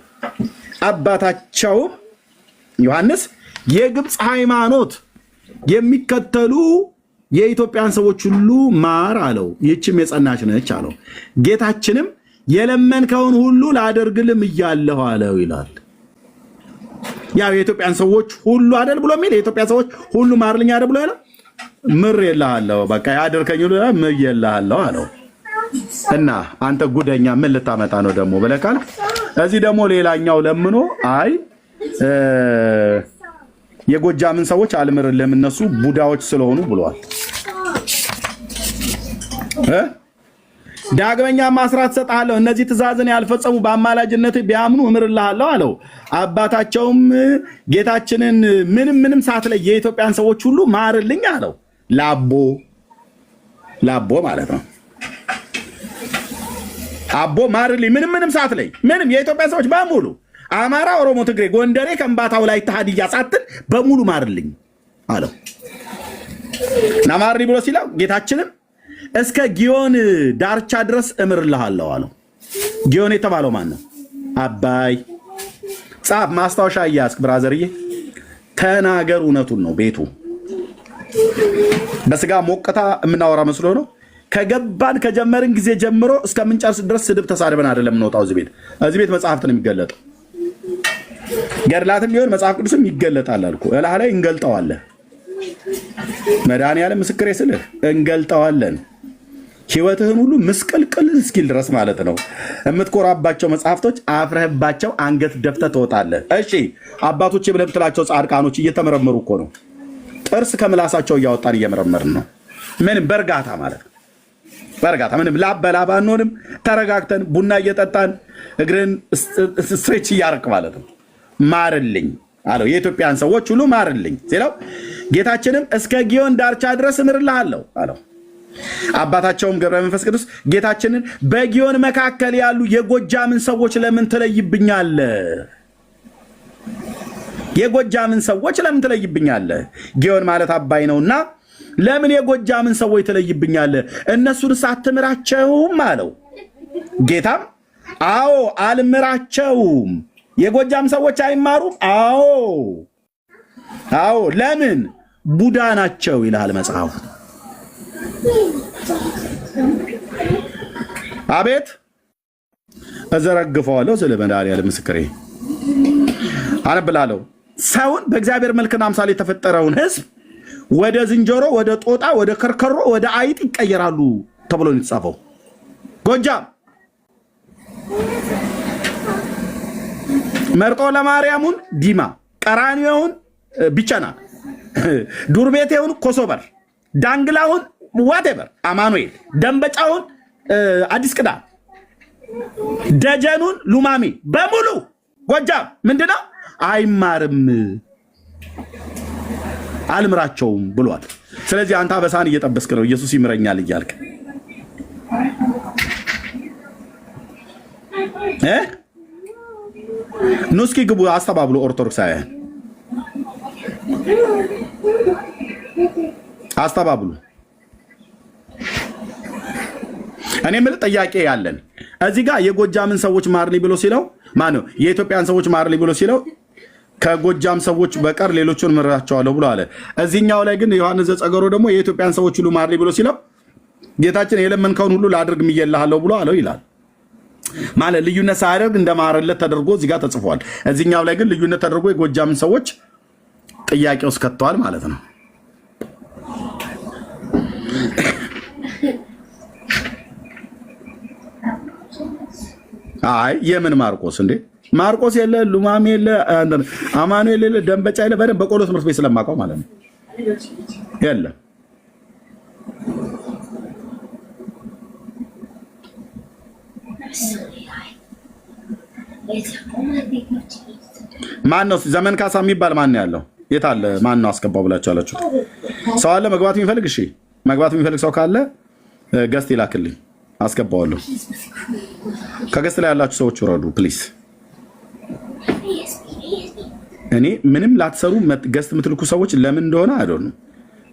S1: አባታቸውም ዮሐንስ የግብፅ ሃይማኖት የሚከተሉ የኢትዮጵያን ሰዎች ሁሉ ማር አለው፣ ይህችም የጸናች ነች አለው። ጌታችንም የለመንከውን ሁሉ ላደርግልም እያለሁ አለው ይላል። ያው የኢትዮጵያን ሰዎች ሁሉ አይደል ብሎ የሚል የኢትዮጵያን ሰዎች ሁሉ ማርልኝ አይደል ብሎ ያለው ምር የለሃለሁ በቃ ያደርከኝ ሁሉ ምር የለሃለሁ አለው። እና አንተ ጉደኛ ምን ልታመጣ ነው ደግሞ ብለካል። እዚህ ደግሞ ሌላኛው ለምኖ አይ የጎጃምን ሰዎች አልምርልህም እነሱ ቡዳዎች ስለሆኑ ብለዋል። ዳግመኛ ማስራት ሰጣለሁ እነዚህ ትእዛዝን ያልፈጸሙ በአማላጅነት ቢያምኑ እምርልሃለሁ አለው። አባታቸውም ጌታችንን ምንም ሰዓት ላይ የኢትዮጵያን ሰዎች ሁሉ ማርልኝ አለው። ላቦ ማለት ነው። አቦ ማርልኝ ምንም ሰዓት ላይ ምንም የኢትዮጵያን ሰዎች በሙሉ አማራ፣ ኦሮሞ፣ ትግሬ፣ ጎንደሬ፣ ከምባታው ላይ ሀዲያ ሳትል በሙሉ ማርልኝ አለው። እና ማሪ ብሎ ሲለው ጌታችንም እስከ ጊዮን ዳርቻ ድረስ እምርልሃለሁ አለው። ጊዮን የተባለው ማን ነው? አባይ። ጻፍ፣ ማስታወሻ እያስክ ብራዘርዬ፣ ተናገር። እውነቱን ነው። ቤቱ በስጋ ሞቅታ የምናወራ መስሎ ነው። ከገባን ከጀመርን ጊዜ ጀምሮ እስከምንጨርስ ድረስ ስድብ ተሳድበን አይደለም የምንወጣው። እዚህ ቤት መጽሐፍት ነው የሚገለጠው። ገድላትም ቢሆን መጽሐፍ ቅዱስም ይገለጣል አልኩ። እላህ ላይ እንገልጠዋለን። መድኃኒዓለም ምስክሬ ስልህ እንገልጠዋለን። ህይወትህን ሁሉ ምስቅልቅል እስኪል ድረስ ማለት ነው። የምትኮራባቸው መጽሐፍቶች አፍረህባቸው አንገት ደፍተህ ትወጣለህ። እሺ አባቶቼ ብለህ የምትላቸው ጻድቃኖች እየተመረመሩ እኮ ነው። ጥርስ ከምላሳቸው እያወጣን እየመረመርን ነው። ምንም በእርጋታ ማለት ነው። በእርጋታ ምንም ላብ በላብ አንሆንም። ተረጋግተን ቡና እየጠጣን እግርን ስትሬች እያረቅ ማለት ነው። ማርልኝ አለው። የኢትዮጵያን ሰዎች ሁሉ ማርልኝ ሲለው ጌታችንም እስከ ጊዮን ዳርቻ ድረስ እምርልሃለሁ አለው። አባታቸውም ገብረ መንፈስ ቅዱስ ጌታችንን በጊዮን መካከል ያሉ የጎጃምን ሰዎች ለምን ትለይብኛለህ? የጎጃምን ሰዎች ለምን ትለይብኛለህ? ጊዮን ማለት አባይ ነውና ለምን የጎጃምን ሰዎች ትለይብኛለህ? እነሱንስ አትምራቸውም አለው። ጌታም አዎ አልምራቸውም። የጎጃም ሰዎች አይማሩም? አዎ ለምን? ቡዳ ናቸው ይልሃል መጽሐፉ። አቤት እዘረግፈዋለሁ ስለ መድኃኒዓለም ምስክሬ አነብላለሁ። ሰውን በእግዚአብሔር መልክና አምሳል የተፈጠረውን ሕዝብ ወደ ዝንጀሮ፣ ወደ ጦጣ፣ ወደ ከርከሮ፣ ወደ አይጥ ይቀየራሉ ተብሎ ነው የተጻፈው። ጎጃም መርጦ ለማርያሙን ዲማ፣ ቀራኒዮውን ቢቸና፣ ዱር ቤቴውን ኮሶበር፣ ዳንግላውን ዋቴበር አማኑኤል፣ ደንበጫውን አዲስ ቅዳም፣ ደጀኑን ሉማሜ በሙሉ ጎጃም ምንድነው አይማርም፣ አልምራቸውም ብሏል። ስለዚህ አንተ አበሳን እየጠበስክ ነው። ኢየሱስ ይምረኛል እያልክ ኑስኪ ግቡ አስተባብሎ ኦርቶዶክሳውያን አስተባብሉ። እኔ የምልህ ጥያቄ ያለን እዚህ ጋር የጎጃምን ሰዎች ማርልኝ ብሎ ሲለው ማነው? የኢትዮጵያን ሰዎች ማርልኝ ብሎ ሲለው ከጎጃም ሰዎች በቀር ሌሎቹን ምራቸዋለሁ ብሎ አለ። እዚህኛው ላይ ግን ዮሐንስ ዘጸገሮ ደግሞ የኢትዮጵያን ሰዎች ሁሉ ማርልኝ ብሎ ሲለው ጌታችን የለመንከውን ሁሉ ላድርግ ምዬልሃለሁ ብሎ አለው ይላል። ማለት ልዩነት ሳያደርግ እንደማረለት ተደርጎ እዚህ ጋር ተጽፏል። እዚህኛው ላይ ግን ልዩነት ተደርጎ የጎጃምን ሰዎች ጥያቄ ውስጥ ከተዋል ማለት ነው። አይ የምን ማርቆስ እንዴ? ማርቆስ የለ፣ ሉማሜ የለ፣ አማኑኤል የለ፣ ደንበጫ የለ። በደንብ በቆሎ ትምህርት ቤት ስለማውቀው ማለት ነው። የለ ማን ነው? ዘመን ካሳ የሚባል ማን ነው ያለው? የት አለ? ማን ነው አስገባው ብላችሁ አላችሁ? ሰው አለ መግባት የሚፈልግ? እሺ መግባት የሚፈልግ ሰው ካለ ገስት ይላክልኝ፣ አስገባዋለሁ። ከገስት ላይ ያላችሁ ሰዎች ወረዱ ፕሊስ። እኔ ምንም ላትሰሩ ገስት የምትልኩ ሰዎች ለምን እንደሆነ አይደሉ።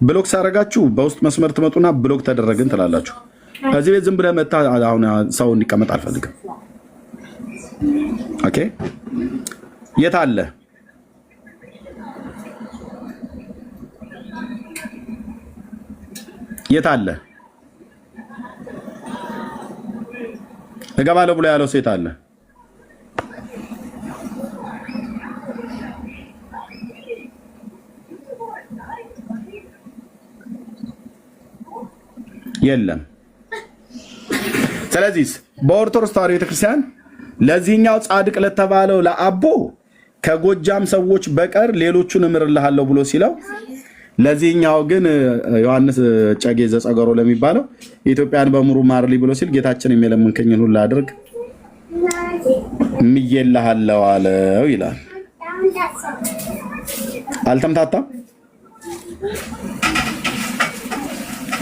S1: ብሎክ ሳረጋችሁ በውስጥ መስመር ትመጡና ብሎክ ተደረግን ትላላችሁ። ከዚህ ቤት ዝም ብለህ መጣ። አሁን ሰው እንዲቀመጥ አልፈልግም። ኦኬ የት አለ? የት አለ? እገባለሁ ብሎ ያለው ሴት አለ? የለም። ስለዚህ በኦርቶዶክስ ተዋሕዶ ቤተክርስቲያን ለዚህኛው ጻድቅ ለተባለው ለአቦ ከጎጃም ሰዎች በቀር ሌሎቹን እምርልሃለሁ ብሎ ሲለው፣ ለዚህኛው ግን ዮሐንስ ጨጌ ዘጸገሮ ለሚባለው ኢትዮጵያን በሙሩ ማርልኝ ብሎ ሲል ጌታችን የሚለምንከኝን ሁሉ አድርግ እምዬልሃለሁ አለው ይላል። አልተምታታም?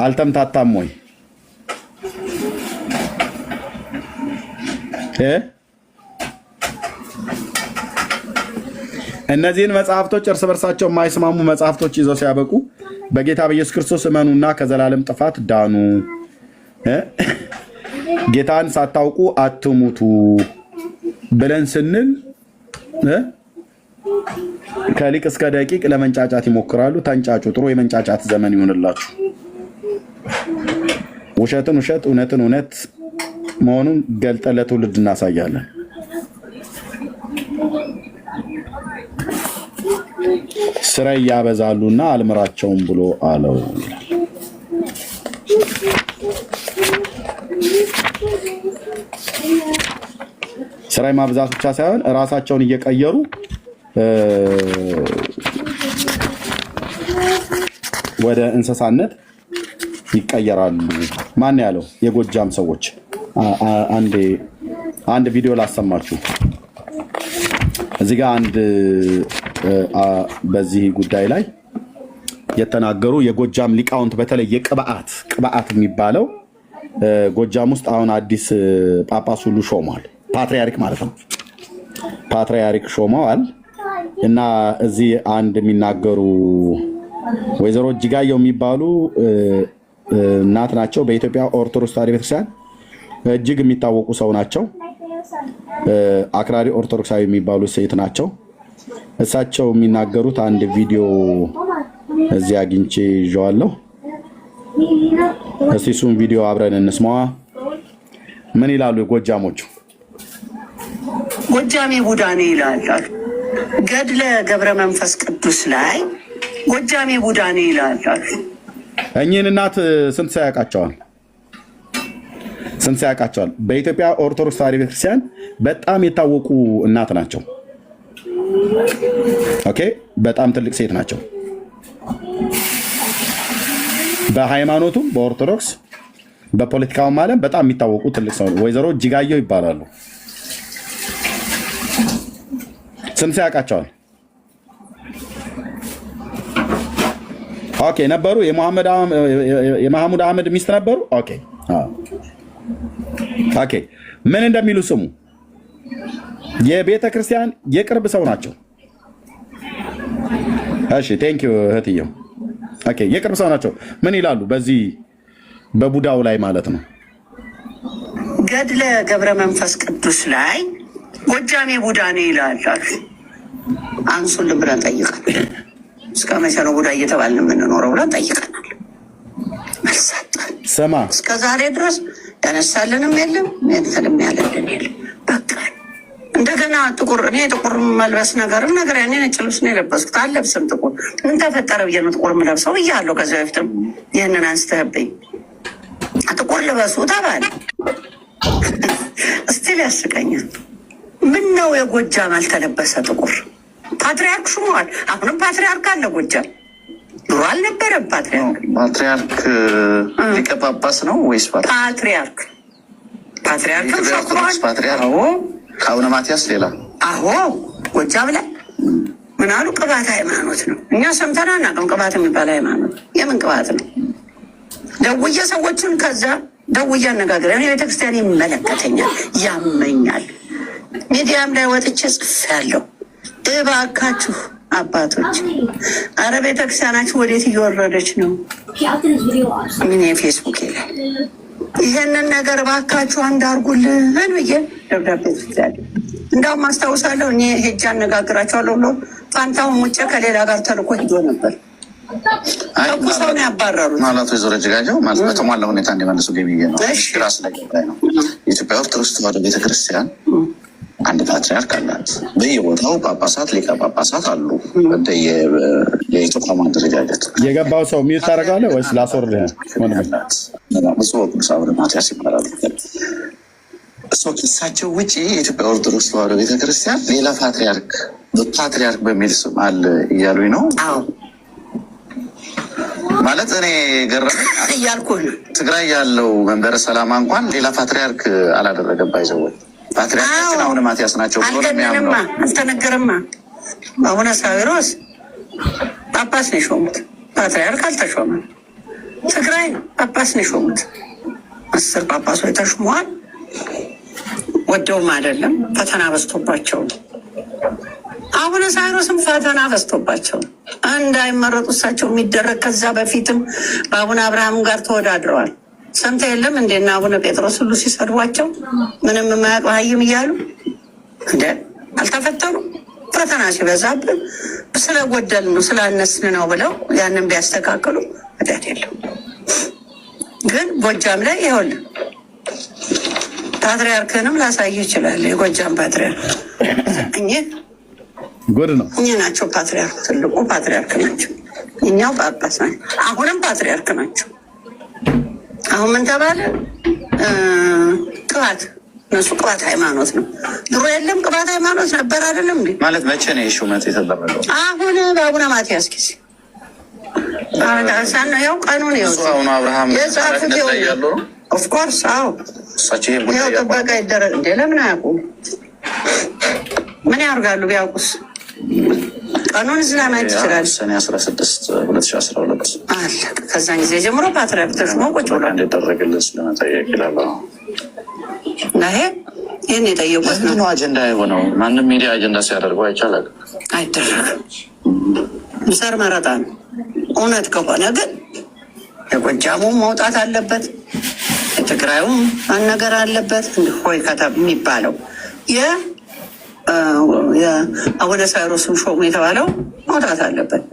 S1: አልተምታታም ወይ? እነዚህን መጽሐፍቶች እርስ በርሳቸው የማይስማሙ መጽሐፍቶች ይዘው ሲያበቁ በጌታ በኢየሱስ ክርስቶስ እመኑና ከዘላለም ጥፋት ዳኑ፣ ጌታን ሳታውቁ አትሙቱ ብለን ስንል ከሊቅ እስከ ደቂቅ ለመንጫጫት ይሞክራሉ። ተንጫጩ። ጥሩ የመንጫጫት ዘመን ይሆንላችሁ። ውሸትን ውሸት፣ እውነትን እውነት መሆኑን ገልጠን ለትውልድ እናሳያለን። ስራ ያበዛሉና አልምራቸውም ብሎ አለው። ስራ ማብዛት ብቻ ሳይሆን ራሳቸውን እየቀየሩ ወደ እንስሳነት ይቀየራሉ። ማን ያለው? የጎጃም ሰዎች። አንድ ቪዲዮ ላሰማችሁ። እዚህ ጋር አንድ በዚህ ጉዳይ ላይ የተናገሩ የጎጃም ሊቃውንት፣ በተለይ ቅብአት የሚባለው ጎጃም ውስጥ አሁን አዲስ ጳጳስ ሁሉ ሾሟል። ፓትሪያርክ ማለት ነው። ፓትሪያርክ ሾመዋል እና እዚህ አንድ የሚናገሩ ወይዘሮ እጅጋየሁ የሚባሉ እናት ናቸው። በኢትዮጵያ ኦርቶዶክስ ተዋሕዶ ቤተክርስቲያን እጅግ የሚታወቁ ሰው ናቸው። አክራሪ ኦርቶዶክሳዊ የሚባሉ ሴት ናቸው። እሳቸው የሚናገሩት አንድ ቪዲዮ እዚህ አግኝቼ ይዤዋለሁ። እስቲ እሱን ቪዲዮ አብረን እንስማዋ። ምን ይላሉ የጎጃሞቹ?
S2: ጎጃሜ ቡዳኔ ይላል ገድለ ገብረ መንፈስ ቅዱስ ላይ ጎጃሜ ቡዳኔ ይላል።
S1: እኚህን እናት ስንት ሰው ያውቃቸዋል? ስንት ሰው ያውቃቸዋል? በኢትዮጵያ ኦርቶዶክስ ተዋሕዶ ቤተክርስቲያን በጣም የታወቁ እናት ናቸው። ኦኬ፣ በጣም ትልቅ ሴት ናቸው። በሃይማኖቱም በኦርቶዶክስ በፖለቲካውም ዓለም በጣም የሚታወቁ ትልቅ ሰው ወይዘሮ እጅጋየሁ ይባላሉ። ስንት ሰው ያውቃቸዋል? ኦኬ፣ ነበሩ። የመሐሙድ አህመድ ሚስት ነበሩ። ኦኬ ኦኬ። ምን እንደሚሉ ስሙ። የቤተ ክርስቲያን የቅርብ ሰው ናቸው። እሺ ቴንክ ዩ እህትየው። ኦኬ፣ የቅርብ ሰው ናቸው። ምን ይላሉ? በዚህ በቡዳው ላይ ማለት ነው።
S2: ገድለ ገብረ መንፈስ ቅዱስ ላይ ጎጃሜ ቡዳኔ ይላል። አንሱልን ብለን ጠይቀናል። እስከ መቼ ነው ቡዳ እየተባልን የምንኖረው ብለን ጠይቀናል። መልስ ሰጠን።
S1: ስማ፣
S2: እስከ ዛሬ ድረስ ያነሳልንም የለም ያንተንም ያለልን የለም። በቃ እንደገና እኔ ጥቁር መልበስ ነገር ያኔ ነጭ ልብስ ነው የለበስኩት። አልለብስም ጥቁር። ምን ተፈጠረ ብዬ ነው ጥቁር የምለብሰው ብያለሁ። ከዚህ በፊትም ይህንን አንስተህብኝ ጥቁር ልበሱ ተባለ። እስቲል ያስቀኛል። ምን ነው የጎጃም አልተለበሰ ጥቁር? ፓትሪያርክ ሹመዋል። አሁንም ፓትሪያርክ አለ ጎጃም። ድሮ አልነበረም ፓትሪያርክ።
S5: ፓትሪያርክ ሊቀ ጳጳስ ነው ወይስ
S2: ፓትሪያርክ? ፓትሪያርክ
S5: ፓትሪያርክ ከአቡነ ማትያስ ሌላ?
S2: አዎ ጎጃም ላይ ምን አሉ? ቅባት ሃይማኖት ነው። እኛ ሰምተን አናውቅም። ቅባት የሚባል ሃይማኖት የምን ቅባት ነው? ደውዬ ሰዎቹን ከዛ ደውዬ አነጋግረ እኔ ቤተክርስቲያን ይመለከተኛል፣ ያመኛል። ሚዲያም ላይ ወጥቼ ጽፌያለሁ። እባካችሁ አባቶች፣ አረ ቤተክርስቲያናችሁ ወዴት እየወረደች ነው? ምን የፌስቡክ ላይ ይሄንን ነገር እባካችሁ አንድ አድርጉልን ብዬ ደብዳቤ ጽፌያለሁ። እንዳውም አስታውሳለሁ እኔ ሄጄ አነጋግራቸዋለሁ ብሎ ፋንታውን ሙጬ ከሌላ ጋር ተልኮ ሂዶ ነበር። ተኩሰው ነው ያባረሩት።
S5: ማለት ወይዘሮ እጅጋየሁ ማለት በተሟላ ሁኔታ እንዲመልሱ ገቢዬ ነው። ራስ ላይ ነው የኢትዮጵያ ኦርቶዶክስ ተዋሕዶ ቤተክርስቲያን አንድ ፓትሪያርክ አላት። በየቦታው ጳጳሳት፣ ሊቀ ጳጳሳት አሉ። የኢትዮጵያ ማደረጃጀት
S1: የገባው ሰው ሚዩት ታደርጋለህ ወይስ ላስወርድ?
S5: ብፁዕ ወቅዱስ አቡነ ማትያስ ይባላሉ። ከእሳቸው ውጭ የኢትዮጵያ ኦርቶዶክስ ተዋሕዶ ቤተክርስቲያን ሌላ ፓትሪያርክ በሚል ስም አለ እያሉኝ ነው። ማለት እኔ ገረመኝ
S2: እያልኩህ
S5: ትግራይ ያለው መንበረ ሰላማ እንኳን ሌላ ፓትሪያርክ አላደረገም። ባይዘወይ ፓትሪያርካችን አቡነ ማትያስ ናቸው ብሎ ነው የሚያምነው።
S2: አልተነገረማ። አቡነ ሳዊሮስ ጳጳስ ነው የሾሙት፣ ፓትሪያርክ አልተሾመም። ትግራይ ጳጳስ ነው የሾሙት። 10 ጳጳሶች ተሾመዋል። ወደውም አይደለም፣ ፈተና በዝቶባቸው ነው። አቡነ ሳዊሮስም ፈተና በዝቶባቸው እንዳይመረጡ እሳቸው የሚደረግ ከዛ በፊትም በአቡነ አብርሃም ጋር ተወዳድረዋል። ሰምተ የለም እንዴና አቡነ ጴጥሮስ ሁሉ ሲሰድቧቸው ምንም የማያውቅ ሀይም እያሉ እንደ አልተፈተኑ። ፈተና ሲበዛብን ስለጎደል ነው ስላነስን ነው ብለው ያንን ቢያስተካክሉ እዳት የለም። ግን ጎጃም ላይ ይኸውልህ ፓትሪያርክንም ላሳይ ይችላል። የጎጃም ፓትሪያርክ
S1: ጉድ ነው።
S2: እኚህ ናቸው ፓትሪያርክ፣ ትልቁ ፓትሪያርክ ናቸው። እኛው ጳጳስ ናቸው። አሁንም ፓትሪያርክ ናቸው። አሁን ምን ተባለ? ቅባት እነሱ ቅባት ሃይማኖት ነው። ድሮ የለም ቅባት ሃይማኖት ነበር አይደለም እንዴ?
S5: ማለት መቼ ነው የሹመት የተደረገው?
S2: አሁን በአቡነ ማትያስ ጊዜ ያው ቀኑን
S5: አቡነ አብርሃም
S2: የጻፉት ኦፍኮርስ። አዎ ያው ጥበቃ ይደረግ እንዴ? ለምን አያውቁም? ምን ያደርጋሉ? ቢያውቁስ ቀኑን እዚያ ማየት ይችላል።
S5: ሰኔ 16 2012
S2: አለ። ከዛን ጊዜ ጀምሮ ፓትሪያርክ ተሾሞ ቁጭ ብሎ
S5: እንደደረግልን ስለመጠየቅ ይላል።
S2: እና ይህን የጠየቁት
S5: ነው አጀንዳ የሆነው። ማንም ሚዲያ አጀንዳ ሲያደርገው አይቻላል።
S2: አይደረግም። ዘር መረጣ ነው። እውነት ከሆነ ግን የጎጃሙም መውጣት አለበት፣ የትግራዩም መነገር አለበት። ሆይ ከተብ የሚባለው የአቡነ ሳዊሮስም ሾሙ የተባለው መውጣት አለበት።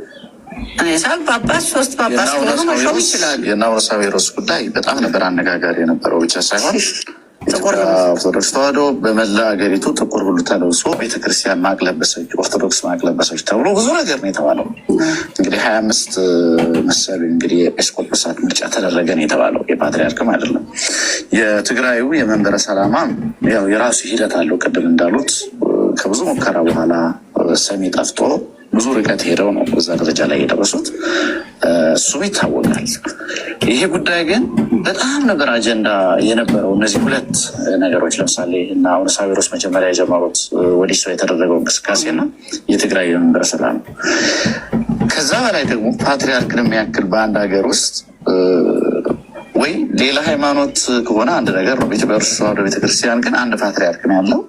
S2: እኔ ሳል ጳጳስ 3 ጳጳስ ሆኑ መሾም ይችላል።
S5: የአቡነ ሳዊሮስ ጉዳይ በጣም ነበር አነጋጋሪ የነበረው ብቻ ሳይሆን ኦርቶዶክስ ተዋሕዶ በመላ ሀገሪቱ ጥቁር ሁሉ ተለብሶ ቤተክርስቲያን ማቅለበሰች፣ ኦርቶዶክስ ማቅለበሰች ተብሎ ብዙ ነገር ነው የተባለው። እንግዲህ 25 መሰሉ እንግዲህ የኤጲስቆጶሳት ምርጫ ተደረገ ነው የተባለው። የፓትሪያርክም አይደለም። የትግራዩ የመንበረ ሰላማ ያው የራሱ ሂደት አለው። ቅድም እንዳሉት ከብዙ ሙከራ በኋላ ሰሚ ጠፍቶ ብዙ ርቀት ሄደው ነው በዛ ደረጃ ላይ የደረሱት። እሱም ይታወቃል። ይሄ ጉዳይ ግን በጣም ነበር አጀንዳ የነበረው። እነዚህ 2 ነገሮች ለምሳሌ እና አቡነ ሳዊሮስ መጀመሪያ የጀመሩት ወዲህ ሰው የተደረገው እንቅስቃሴና የትግራይ የመንበረ ሰላም ነው። ከዛ በላይ ደግሞ ፓትሪያርክን የሚያክል በአንድ ሀገር ውስጥ ወይ ሌላ ሃይማኖት ከሆነ አንድ ነገር ነው። በኢትዮጵያ ኦርቶዶክስ ተዋሕዶ ቤተክርስቲያን ግን አንድ ፓትሪያርክ ነው ያለው።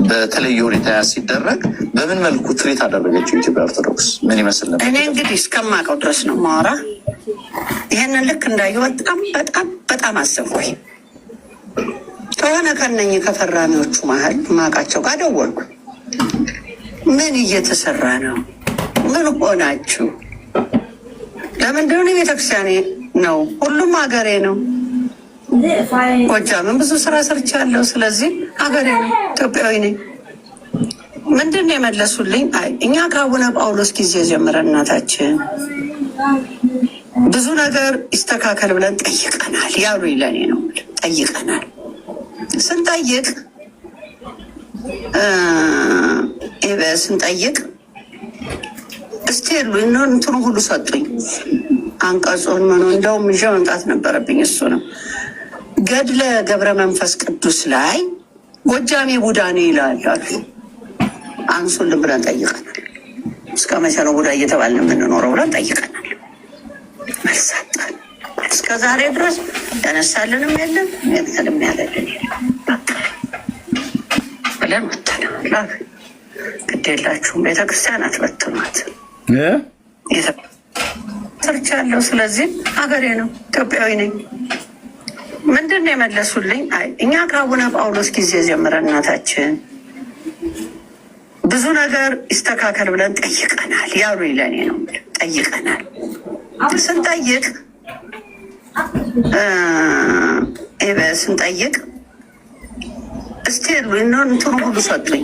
S5: በተለየ ሁኔታ ሲደረግ በምን መልኩ ትሪት አደረገችው ኢትዮጵያ ኦርቶዶክስ? ምን ይመስል ነበር?
S2: እኔ እንግዲህ እስከማውቀው ድረስ ነው ማወራ። ይህንን ልክ እንዳየሁ በጣም አሰብኩኝ። ከሆነ ከነኝ ከፈራሚዎቹ መሀል ማውቃቸው ጋር ደወልኩ። ምን እየተሰራ ነው? ምን ሆናችሁ? ለምንድን ነው? ቤተክርስቲያኔ ነው፣ ሁሉም ሀገሬ ነው። ጎጃምን ብዙ ስራ ሰርቻለሁ። ስለዚህ ሀገሬ ነው፣ ኢትዮጵያዊ ነኝ። ምንድን ነው የመለሱልኝ? አይ እኛ ከአቡነ ጳውሎስ ጊዜ ጀምረን እናታችን ብዙ ነገር ይስተካከል ብለን ጠይቀናል ያሉ ለኔ ነው። ጠይቀናል። ስንጠይቅ እስቴሉ እንትኑ ሁሉ ሰጡኝ። አንቀጹን ምኑ እንደውም ይዤ መምጣት ነበረብኝ። እሱ ነው ገድለ ገብረ መንፈስ ቅዱስ ላይ ጎጃሜ ቡዳ ነው ይላል አሉ። አንሱልን ብለን ጠይቀናል። እስከ መቼ ነው ጉዳይ እየተባልን የምንኖረው ብለን ጠይቀናል። መልስ አጣን። እስከ ዛሬ ድረስ ያነሳልንም የለም እንትንም ያለልን የለም ብለን ወተናል። ግድ የላችሁም ቤተክርስቲያን አትበትኗት ሰርቻለሁ። ስለዚህ ሀገሬ ነው፣ ኢትዮጵያዊ ነኝ። ምንድን ነው የመለሱልኝ? አይ እኛ ከአቡነ ጳውሎስ ጊዜ ጀምረን እናታችን ብዙ ነገር ይስተካከል ብለን ጠይቀናል ያሉ ለእኔ ነው ጠይቀናል። ስንጠይቅ እስቲ እንትኑ ሁሉ ሰጡኝ።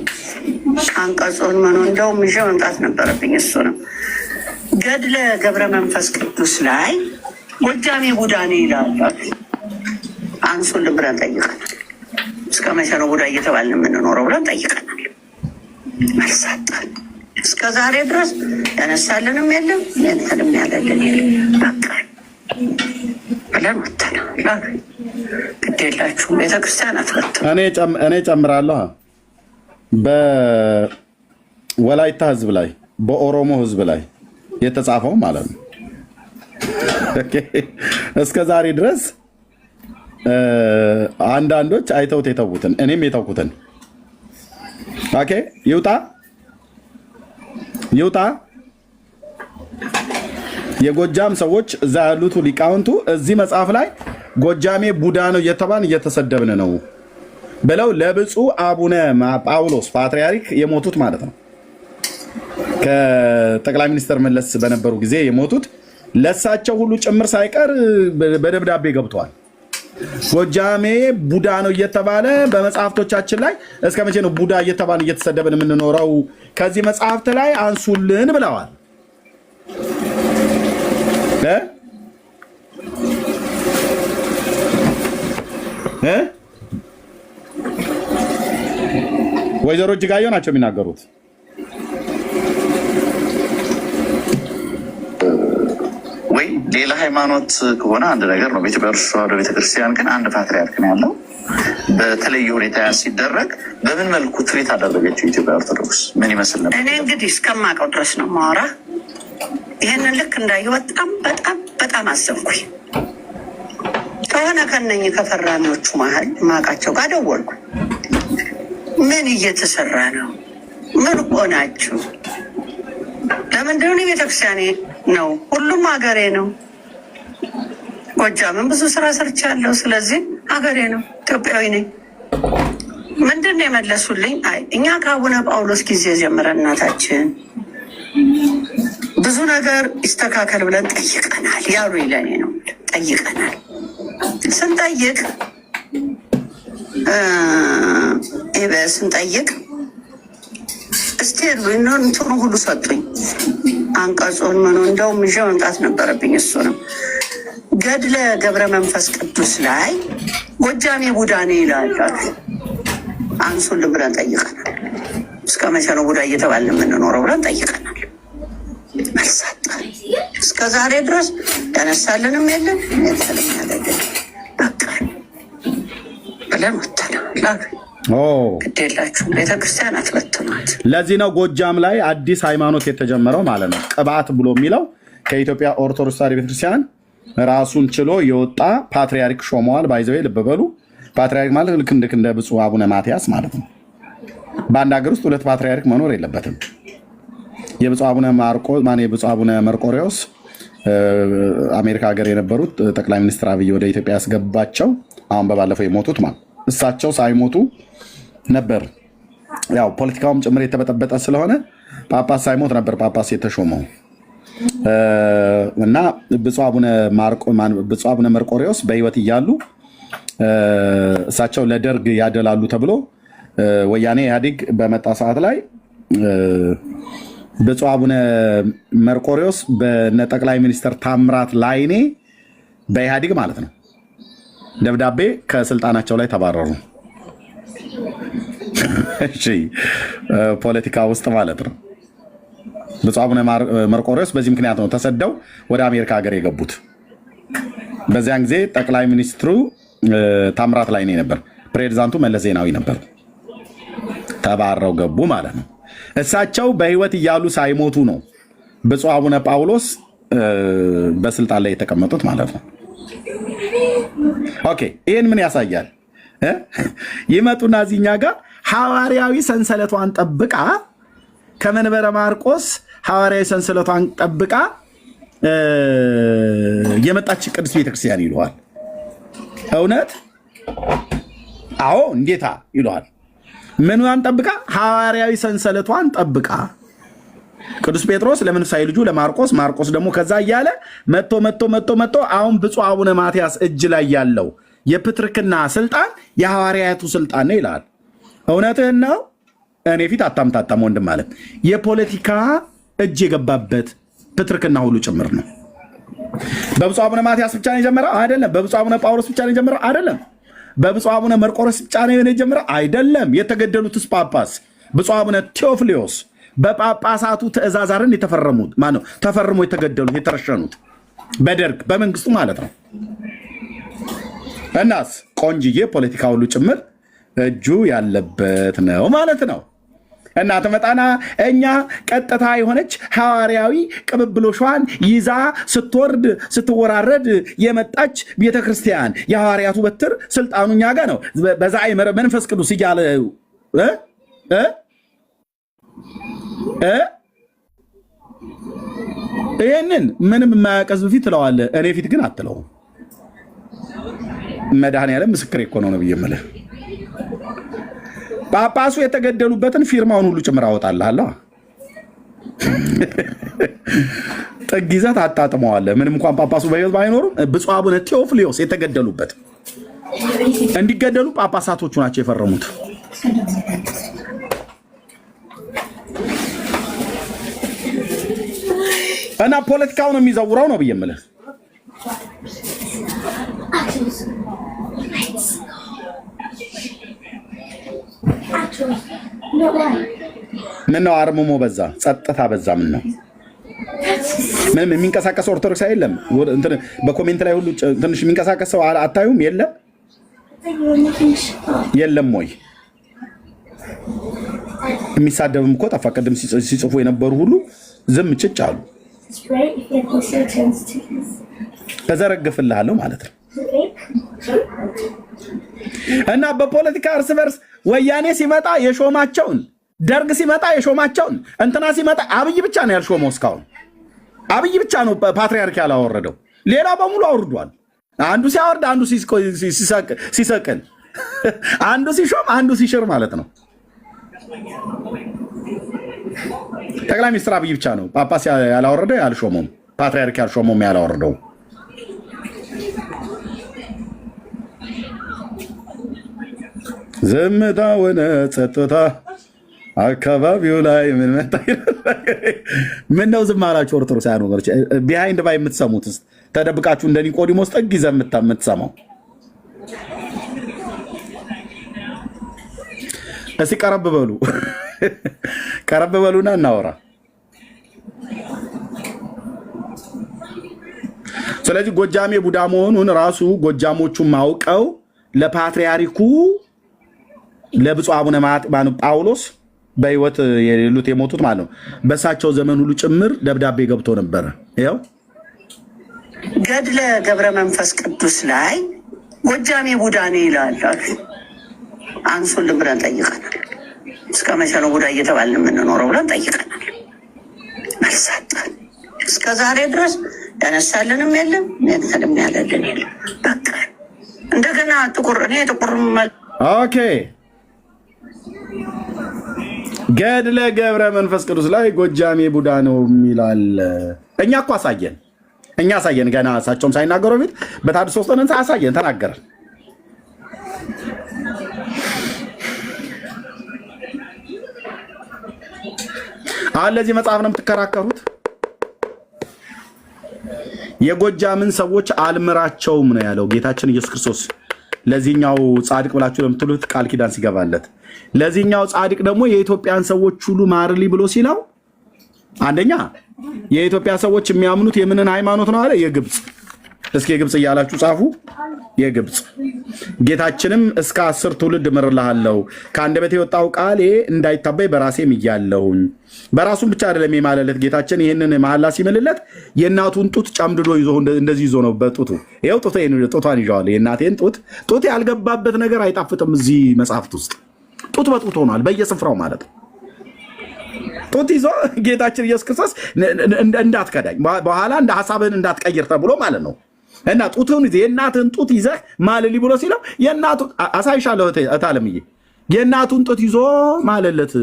S2: አንቀጹን መኖ እንደውም ይዤ መምጣት ነበረብኝ። እሱ ነው ገድለ ገብረ መንፈስ ቅዱስ ላይ ጎጃሜ ቡዳኔ ይላል። አንሱልን ብለን ጠይቀናል። እስከ መቼ ነው ቡዳ እየተባልን የምንኖረው ብለን ጠይቀናል። መልስ አጣን። እስከ ዛሬ ድረስ ያነሳልንም የለም እንትንም ያለልን የለም። በቃ ብለን ወተናል። ግድ የላችሁም ቤተክርስቲያን አትበትኑ።
S1: እኔ ጨምራለሁ። በወላይታ ህዝብ ላይ በኦሮሞ ህዝብ ላይ የተጻፈው ማለት ነው። እስከ ዛሬ ድረስ አንዳንዶች አይተውት የተዉትን እኔም የተውኩትን ኦኬ ይውጣ። የጎጃም ሰዎች እዛ ያሉት ሊቃውንቱ እዚህ መጽሐፍ ላይ ጎጃሜ ቡዳ ነው እየተባን እየተሰደብን ነው ብለው ለብፁዕ አቡነ ጳውሎስ ፓትርያርክ የሞቱት ማለት ነው። ከጠቅላይ ሚኒስትር መለስ በነበሩ ጊዜ የሞቱት ለሳቸው ሁሉ ጭምር ሳይቀር በደብዳቤ ገብተዋል። ጎጃሜ ቡዳ ነው እየተባለ በመጽሐፍቶቻችን ላይ እስከ መቼ ነው ቡዳ እየተባለ እየተሰደብን የምንኖረው? ከዚህ መጽሐፍት ላይ አንሱልን ብለዋል። ወይዘሮ እጅጋየሁ ናቸው የሚናገሩት።
S5: ወይ ሌላ ሃይማኖት ከሆነ አንድ ነገር ነው። በኢትዮጵያ ኦርቶዶክስ ተዋሕዶ ቤተክርስቲያን ግን አንድ ፓትርያርክ ነው ያለው። በተለየ ሁኔታ ሲደረግ በምን መልኩ ትሪት አደረገችው ኢትዮጵያ ኦርቶዶክስ? ምን ይመስል ነበር?
S2: እኔ እንግዲህ እስከማውቀው ድረስ ነው ማወራ። ይህንን ልክ እንዳየሁ በጣም አዘንኩኝ። ከሆነ ከነኝህ ከፈራሚዎቹ መሀል ማቃቸው ጋር ደወልኩ። ምን እየተሰራ ነው? ምን ሆናችሁ? ለምንድን ነው? ቤተክርስቲያኔ ነው፣ ሁሉም ሀገሬ ነው። ጎጃምን ብዙ ስራ ሰርቻለሁ። ስለዚህ ሀገሬ ነው፣ ኢትዮጵያዊ ነኝ። ምንድን ነው የመለሱልኝ? አይ እኛ ከአቡነ ጳውሎስ ጊዜ ጀምረን እናታችን ብዙ ነገር ይስተካከል ብለን ጠይቀናል ያሉ ለእኔ ነው ጠይቀናል። ስንጠይቅ እስቲ እንትኑ ሁሉ ሰጡኝ። አንቀጹን መኖ እንደውም ይዤ መምጣት ነበረብኝ። እሱ ነው ገድለ ገብረ መንፈስ ቅዱስ ላይ ጎጃሜ ቡዳኔ ይላል። አንሱልን ብለን ጠይቀናል። እስከ መቼ ነው ጉዳይ እየተባልን የምንኖረው ብለን ጠይቀናል። መልስ አጣን። እስከ ዛሬ ድረስ ያነሳልንም የለም እንትንም ያለልን በቃ ብለን ወተናል። ግድ የላችሁም ቤተክርስቲያን አትበትኗት።
S1: ለዚህ ነው ጎጃም ላይ አዲስ ሃይማኖት የተጀመረው ማለት ነው። ቅባት ብሎ የሚለው ከኢትዮጵያ ኦርቶዶክስ ተዋሕዶ ቤተክርስቲያን ራሱን ችሎ የወጣ ፓትርያርክ ሾመዋል። ባይዘዌ ልብ በሉ። ፓትርያርክ ማለት ልክ እንደ ብፁዕ አቡነ ማትያስ ማለት ነው። በአንድ ሀገር ውስጥ ሁለት ፓትርያርክ መኖር የለበትም። የብፁዕ አቡነ መርቆሬዎስ አሜሪካ ሀገር የነበሩት ጠቅላይ ሚኒስትር አብይ ወደ ኢትዮጵያ ያስገባቸው አሁን በባለፈው የሞቱት ማለት እሳቸው ሳይሞቱ ነበር። ያው ፖለቲካውም ጭምር የተበጠበጠ ስለሆነ ጳጳስ ሳይሞት ነበር ጳጳስ የተሾመው እና ብፁዕ አቡነ መርቆሬዎስ በሕይወት እያሉ እሳቸው ለደርግ ያደላሉ ተብሎ ወያኔ ኢህአዴግ በመጣ ሰዓት ላይ ብፁዕ አቡነ መርቆሬዎስ በነ ጠቅላይ ሚኒስትር ታምራት ላይኔ በኢህአዴግ ማለት ነው ደብዳቤ ከስልጣናቸው ላይ ተባረሩ። እሺ ፖለቲካ ውስጥ ማለት ነው። ብፁዕ አቡነ መርቆሬዎስ በዚህ ምክንያት ነው ተሰደው ወደ አሜሪካ ሀገር የገቡት። በዚያን ጊዜ ጠቅላይ ሚኒስትሩ ታምራት ላይኔ ነበር፣ ፕሬዚዳንቱ መለስ ዜናዊ ነበር። ተባረው ገቡ ማለት ነው። እሳቸው በህይወት እያሉ ሳይሞቱ ነው ብፁዕ አቡነ ጳውሎስ በስልጣን ላይ የተቀመጡት ማለት ነው። ኦኬ ይህን ምን ያሳያል? ይመጡና እዚህኛ ጋር ሐዋርያዊ ሰንሰለቷን ጠብቃ ከመንበረ ማርቆስ ሐዋርያዊ ሰንሰለቷን ጠብቃ የመጣች ቅድስት ቤተክርስቲያን ይለዋል። እውነት? አዎ እንዴታ ይለዋል። ምኗን ጠብቃ? ሐዋርያዊ ሰንሰለቷን ጠብቃ። ቅዱስ ጴጥሮስ ለመንፈሳዊ ልጁ ለማርቆስ፣ ማርቆስ ደግሞ ከዛ እያለ መጥቶ አሁን ብፁዕ አቡነ ማትያስ እጅ ላይ ያለው የፕትርክና ስልጣን የሐዋርያቱ ስልጣን ነው ይላል። እውነትህን ነው። እኔ ፊት አታምታታም ወንድም ማለት የፖለቲካ እጅ የገባበት ፕትርክና ሁሉ ጭምር ነው። በብፁዕ አቡነ ማትያስ ብቻ ነው የጀመረው አይደለም። በብፁዕ አቡነ ጳውሎስ ብቻ ነው የጀመረው አይደለም። በብፁዕ አቡነ መርቆሬዎስ ብቻ ነው የጀመረው አይደለም። የተገደሉትስ ጳጳስ ብፁዕ አቡነ ቴዎፍሊዮስ በጳጳሳቱ ትእዛዝ አይደል የተፈረሙት? ማነው ተፈርሞ የተገደሉት የተረሸኑት? በደርግ በመንግስቱ ማለት ነው። እናስ ቆንጅዬ ፖለቲካ ሁሉ ጭምር እጁ ያለበት ነው ማለት ነው። እና ተመጣና እኛ ቀጥታ የሆነች ሐዋርያዊ ቅብብሎሿን ይዛ ስትወርድ ስትወራረድ የመጣች ቤተክርስቲያን የሐዋርያቱ በትር ስልጣኑ እኛ ጋር ነው። በዛ አይመረ መንፈስ ቅዱስ እያለ ይህንን ምንም የማያቀዝብ ፊት ትለዋለህ፣ እኔ ፊት ግን አትለውም። መድኃኔዓለም ምስክር እኮ ነው ብዬ የምልህ። ጳጳሱ የተገደሉበትን ፊርማውን ሁሉ ጭምር አወጣልሃለሁ። ጥግ ይዘህ አጣጥመዋለህ። ምንም እንኳን ጳጳሱ በሕይወት ባይኖሩም ብፁዕ አቡነ ቴዎፍሊዮስ የተገደሉበት እንዲገደሉ ጳጳሳቶቹ ናቸው የፈረሙት። እና ፖለቲካውን የሚዘውረው ነው ብዬ የምልህ። ምን ነው አርምሞ በዛ፣ ጸጥታ በዛ። ምን ነው ምንም የሚንቀሳቀሰው ኦርቶዶክስ የለም። በኮሜንት ላይ ሁሉ ትንሽ የሚንቀሳቀስ ሰው አታዩም? የለም ወይ? የሚሳደብም እኮ ጠፋ። ቅድም ሲጽፉ የነበሩ ሁሉ ዝም ጭጭ አሉ። ተዘረግፍልሃለሁ ማለት ነው። እና በፖለቲካ እርስ በርስ ወያኔ ሲመጣ የሾማቸውን፣ ደርግ ሲመጣ የሾማቸውን፣ እንትና ሲመጣ አብይ ብቻ ነው ያልሾመው። እስካሁን አብይ ብቻ ነው ፓትሪያርክ ያላወረደው። ሌላ በሙሉ አውርዷል። አንዱ ሲያወርድ፣ አንዱ ሲሰቅል፣ አንዱ ሲሾም፣ አንዱ ሲሽር ማለት ነው። ጠቅላይ ሚኒስትር አብይ ብቻ ነው ጳጳስ ያላወረደው ያልሾመውም፣ ፓትሪያርክ ያልሾመውም ያላወረደው። ዝምታ ሆነ ጸጥታ አካባቢው ላይ ምን መጣ? ምን ነው ዝም አላችሁ? ኦርቶዶክሳውያን ወገኖች ቢሃይንድ ባይ የምትሰሙት ተደብቃችሁ እንደ ኒቆዲሞስ ጠግ ይዘህ የምትሰማው እስኪ ቀረብ በሉ፣ ቀረብ በሉና እናወራ። ስለዚህ ጎጃሜ ቡዳ መሆኑን ራሱ ጎጃሞቹም አውቀው ለፓትሪያርኩ ለብፁዕ አቡነ ጳውሎስ በህይወት የሌሉት የሞቱት ማለት ነው በሳቸው ዘመን ሁሉ ጭምር ደብዳቤ ገብቶ ነበረ። ይኸው
S2: ገድለ ገብረ መንፈስ ቅዱስ ላይ ጎጃሜ ቡዳ ነው ይላል። አንሱልን ብለን ጠይቀናል። እስከ መቼ ነው ቡዳ እየተባልን የምንኖረው ብለን ጠይቀናል። መልስ አጣን። እስከ ዛሬ ድረስ ያነሳልንም የለም ያንተንም ያለልን የለም። በቃ እንደገና ጥቁር እኔ ጥቁር
S1: ኦኬ ገድለ ገብረ መንፈስ ቅዱስ ላይ ጎጃሜ ቡዳ ነው የሚላል። እኛ እኮ አሳየን ገና እሳቸውም ሳይናገሩ በፊት በታድሶ ውስጥ ነን። አሳየን፣ ተናገረን። አሁን ለዚህ መጽሐፍ ነው የምትከራከሩት? የጎጃምን ሰዎች አልምራቸውም ነው ያለው ጌታችን ኢየሱስ ክርስቶስ። ለዚህኛው ጻድቅ ብላችሁ ለምትሉት ቃል ኪዳን ሲገባለት፣ ለዚህኛው ጻድቅ ደግሞ የኢትዮጵያን ሰዎች ሁሉ ማርሊ ብሎ ሲለው፣ አንደኛ የኢትዮጵያ ሰዎች የሚያምኑት የምንን ሃይማኖት ነው አለ? የግብፅ እስኪ የግብፅ እያላችሁ ጻፉ። የግብፅ ጌታችንም እስከ 10 ትውልድ እምርልሃለሁ ከአንደበቴ የወጣው ቃሌ እንዳይታበይ በራሴም እያለሁኝ። በራሱም ብቻ አይደለም የማለለት ጌታችን ይህንን መሐላ ሲምልለት የእናቱን ጡት ጨምድዶ ይዞ እንደዚህ ይዞ ነው በጡቱ ይኸው ጡቷን ይዤዋለሁ። የእናቴን ጡት ያልገባበት ነገር አይጣፍጥም። እዚህ መጽሐፍት ውስጥ ጡት በጡት ሆኗል በየስፍራው ማለት ነው። ጡት ይዞ ጌታችን ኢየሱስ ክርስቶስ እንዳትከዳኝ በኋላ እንደ ሐሳብህን እንዳትቀይር ተብሎ ማለት ነው። እና ጡትን ይዘህ የእናትህን ጡት ይዘህ ማልልኝ ብሎ ሲለው የእናቱ አሳይሻለሁ እታለምዬ የእናቱን ጡት ይዞ ማለለት።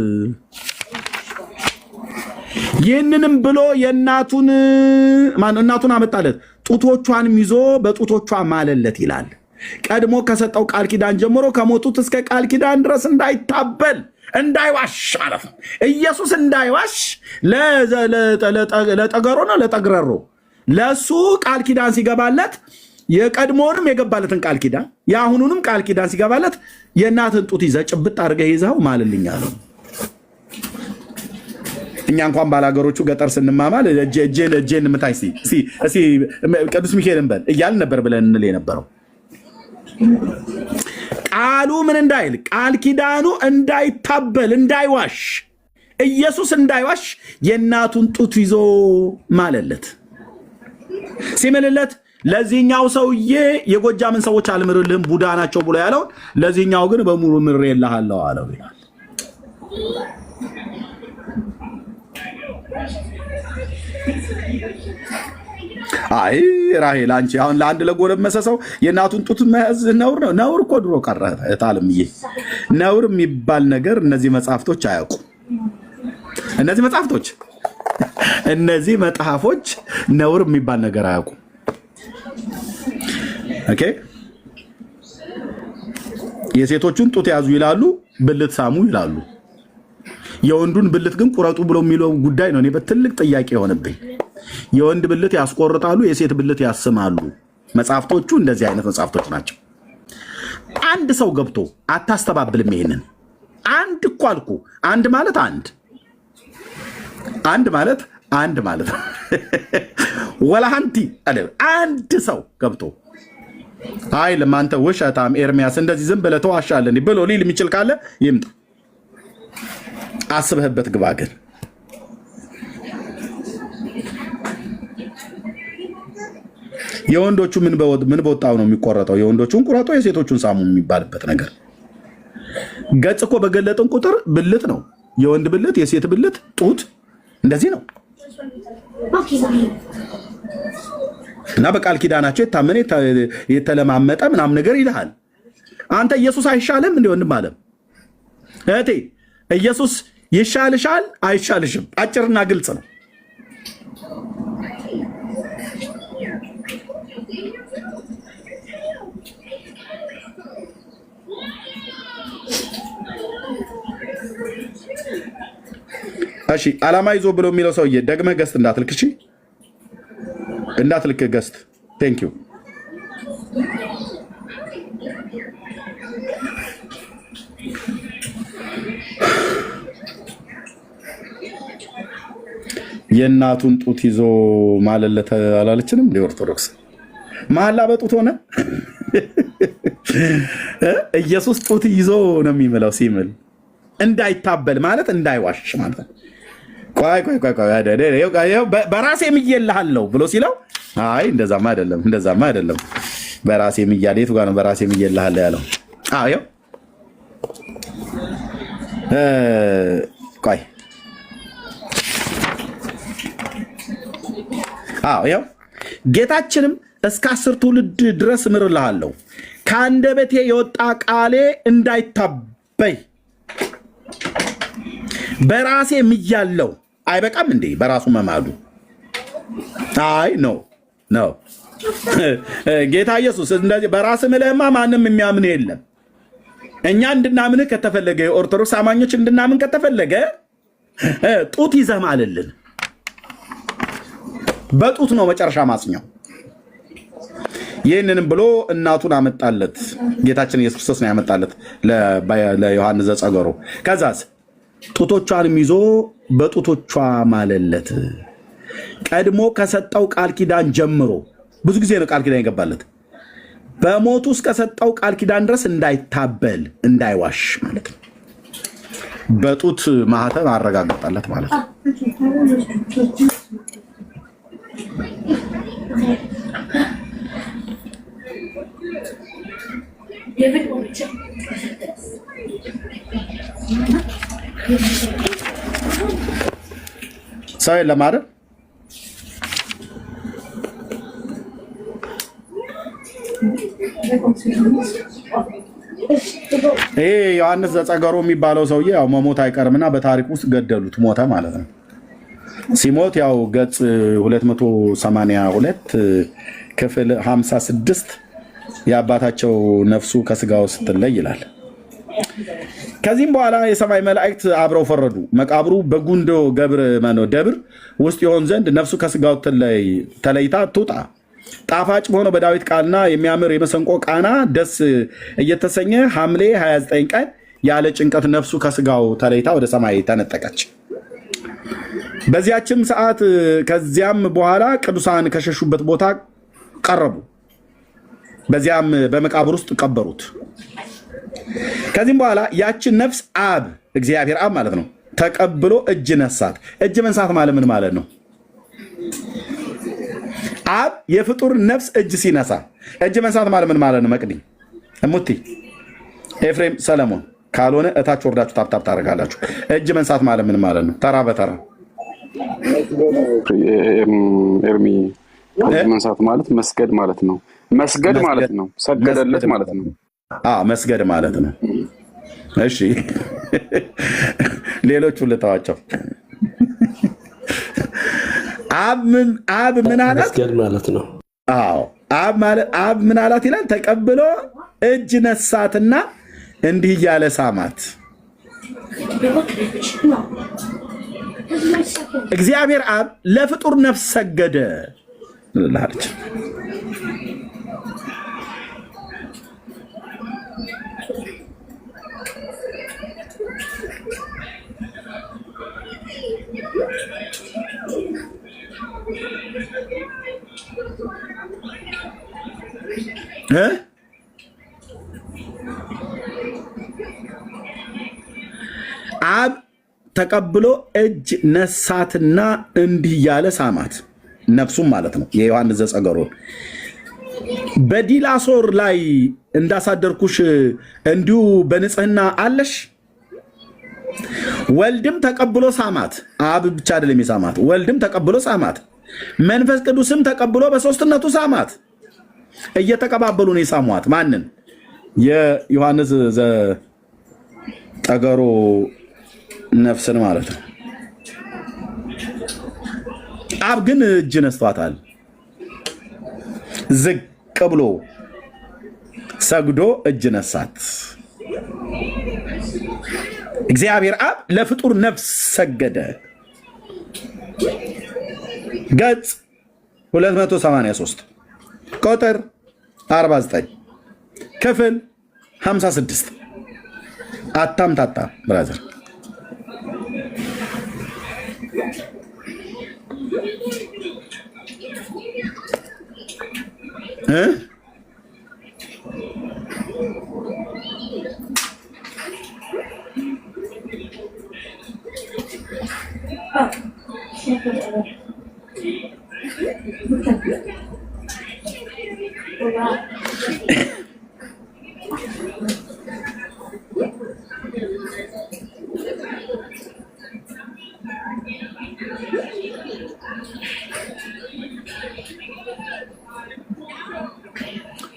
S1: ይህንንም ብሎ እናቱን አመጣለት፣ ጡቶቿንም ይዞ በጡቶቿ ማለለት ይላል። ቀድሞ ከሰጠው ቃል ኪዳን ጀምሮ ከሞቱት እስከ ቃል ኪዳን ድረስ እንዳይታበል እንዳይዋሽ ማለት ነው። ኢየሱስ እንዳይዋሽ ለጠገሮ ነው ለጠግረሮ ለሱ ቃል ኪዳን ሲገባለት የቀድሞውንም የገባለትን ቃል ኪዳን የአሁኑንም ቃል ኪዳን ሲገባለት የእናትን ጡት ይዘህ ጭብጥ አድርገህ ይዘው ማልልኝ አለው። እኛ እንኳን ባላገሮቹ ገጠር ስንማማል እጄን ምታይ ቅዱስ ሚካኤልን በል እያልን ነበር ብለን እንል የነበረው። ቃሉ ምን እንዳይል ቃል ኪዳኑ እንዳይታበል እንዳይዋሽ ኢየሱስ እንዳይዋሽ የእናቱን ጡት ይዞ ማለለት። ሲምልለት ለዚህኛው ሰውዬ የጎጃምን ሰዎች አልምርልህም ቡዳ ናቸው ብሎ ያለውን ለዚህኛው ግን በሙሉ ምሬልሃለሁ አለው ይላል። አይ ራሄል አንቺ አሁን ለአንድ ለጎረመሰ ሰው የእናቱን ጡት መያዝ ነውር ነው። ነውር እኮ ድሮ ቀረ እታለምዬ። ነውር የሚባል ነገር እነዚህ መጽሐፍቶች አያውቁም። እነዚህ መጽሐፎች ነውር የሚባል ነገር አያውቁም። ኦኬ የሴቶቹን ጡት ያዙ ይላሉ፣ ብልት ሳሙ ይላሉ። የወንዱን ብልት ግን ቁረጡ ብሎ የሚለው ጉዳይ ነው እኔ በትልቅ ጥያቄ የሆነብኝ። የወንድ ብልት ያስቆርጣሉ፣ የሴት ብልት ያስማሉ። መጽሐፍቶቹ እንደዚህ አይነት መጽሐፍቶች ናቸው። አንድ ሰው ገብቶ አታስተባብልም። ይሄንን አንድ እኮ አልኩ። አንድ ማለት ወላሃንቲ አንድ ሰው ገብቶ አይ ለማንተ ውሸታም ኤርሚያስ እንደዚህ ዝም ብለህ ተዋሻለህ ብሎ ሊል የሚችል ካለ ይምጣ። አስበህበት ግባ። ግን የወንዶቹ ምን በወጣው ነው የሚቆረጠው? የወንዶቹን ቁረጦ የሴቶቹን ሳሙ የሚባልበት ነገር ገጽ እኮ በገለጥን ቁጥር ብልት ነው። የወንድ ብልት፣ የሴት ብልት፣ ጡት እንደዚህ ነው እና በቃል ኪዳናቸው የታመነ የተለማመጠ ምናምን ነገር ይልሃል። አንተ ኢየሱስ አይሻልም እንደ ወንድም አለም እህቴ፣ ኢየሱስ ይሻልሻል አይሻልሽም? አጭርና ግልጽ ነው። እሺ ዓላማ ይዞ ብሎ የሚለው ሰውዬ ደግመህ ገስት እንዳትልክ። እሺ እንዳትልክ ገስት። ቴንክ ዩ። የእናቱን ጡት ይዞ ማለለት አላለችንም? ኦርቶዶክስ መሐላ በጡት ሆነ። ኢየሱስ ጡት ይዞ ነው የሚምለው። ሲምል እንዳይታበል ማለት እንዳይዋሽ ማለት ነው። ቆይ በራሴ ምዬልሃለሁ ብሎ ሲለው አይ እንደዛማ አይደለም በራሴ ምያለሁ። የቱ ጋር ነው በራሴ ምዬልሃለሁ ያለው? አዎ ቆይ ያው ጌታችንም እስከ 10 ትውልድ ድረስ እምርልሃለሁ ከአንደበቴ የወጣ ቃሌ እንዳይታበይ በራሴ ምያለሁ። አይበቃም እንዴ በራሱ መማሉ? አይ ነው ጌታ ኢየሱስ እንደዚህ በራስ ምለህማ ማንም የሚያምን የለም። እኛ እንድናምንህ ከተፈለገ የኦርቶዶክስ አማኞች እንድናምን ከተፈለገ ጡት ይዘህ ማልልን። በጡት ነው መጨረሻ ማጽኛው። ይህንንም ብሎ እናቱን አመጣለት። ጌታችን ኢየሱስ ክርስቶስ ነው ያመጣለት ለዮሐንስ ዘጸገሮ። ከዛስ ጡቶቿንም ይዞ በጡቶቿ ማለለት። ቀድሞ ከሰጠው ቃል ኪዳን ጀምሮ ብዙ ጊዜ ነው ቃል ኪዳን የገባለት። በሞቱ እስከሰጠው ቃል ኪዳን ድረስ እንዳይታበል እንዳይዋሽ ማለት ነው። በጡት ማህተም አረጋግጣለት ማለት ነው። ሰው የለም አይደል? ይሄ ዮሐንስ ዘጸገሮ የሚባለው ሰውዬ ያው መሞት አይቀርምና በታሪክ ውስጥ ገደሉት፣ ሞተ ማለት ነው። ሲሞት ያው ገጽ 282 ክፍል 56 የአባታቸው ነፍሱ ከስጋው ስትለይ ይላል። ከዚህም በኋላ የሰማይ መላእክት አብረው ፈረዱ። መቃብሩ በጉንዶ ደብር ውስጥ ይሆን ዘንድ ነፍሱ ከስጋው ተለይታ ትውጣ። ጣፋጭ በሆነው በዳዊት ቃልና የሚያምር የመሰንቆ ቃና ደስ እየተሰኘ ሐምሌ 29 ቀን ያለ ጭንቀት ነፍሱ ከስጋው ተለይታ ወደ ሰማይ ተነጠቀች። በዚያችም ሰዓት ከዚያም በኋላ ቅዱሳን ከሸሹበት ቦታ ቀረቡ። በዚያም በመቃብር ውስጥ ቀበሩት። ከዚህም በኋላ ያችን ነፍስ አብ እግዚአብሔር አብ ማለት ነው ተቀብሎ እጅ ነሳት። እጅ መንሳት ማለት ምን ማለት ነው? አብ የፍጡር ነፍስ እጅ ሲነሳ እጅ መንሳት ማለት ምን ማለት ነው? መቅዲ እሙቲ ኤፍሬም ሰለሞን ካልሆነ እታች ወርዳችሁ ታፕታፕ ታደርጋላችሁ። እጅ መንሳት ማለት ምን ማለት ነው? ተራ በተራ
S6: ኤርሚ እጅ መንሳት ማለት መስገድ ማለት ነው። መስገድ ማለት ነው። ሰገደለት ማለት ነው።
S1: መስገድ ማለት ነው። እሺ ሌሎቹን ልተዋቸው። አብ ምን አላት?
S3: መስገድ ማለት ነው።
S1: አብ ምን አላት ይላል? ተቀብሎ እጅ ነሳትና እንዲህ እያለ ሳማት። እግዚአብሔር አብ ለፍጡር ነፍስ ሰገደ ላለች አብ ተቀብሎ እጅ ነሳትና እንዲህ እያለ ሳማት። ነፍሱም ማለት ነው የዮሐንስ ዘጸገሮን በዲላሶር ላይ እንዳሳደርኩሽ እንዲሁ በንጽህና አለሽ። ወልድም ተቀብሎ ሳማት። አብ ብቻ አይደለም የሳማት፣ ወልድም ተቀብሎ ሳማት። መንፈስ ቅዱስም ተቀብሎ በሶስትነቱ ሳማት። እየተቀባበሉ ነው የሳሟት። ማንን? የዮሐንስ ዘጸገሮ ነፍስን ማለት ነው። አብ ግን እጅ ነስቷታል። ዝቅ ብሎ ሰግዶ እጅ ነሳት። እግዚአብሔር አብ ለፍጡር ነፍስ ሰገደ። ገጽ 283 ቁጥር 49 ክፍል 56 አታምታታ ብራዘር።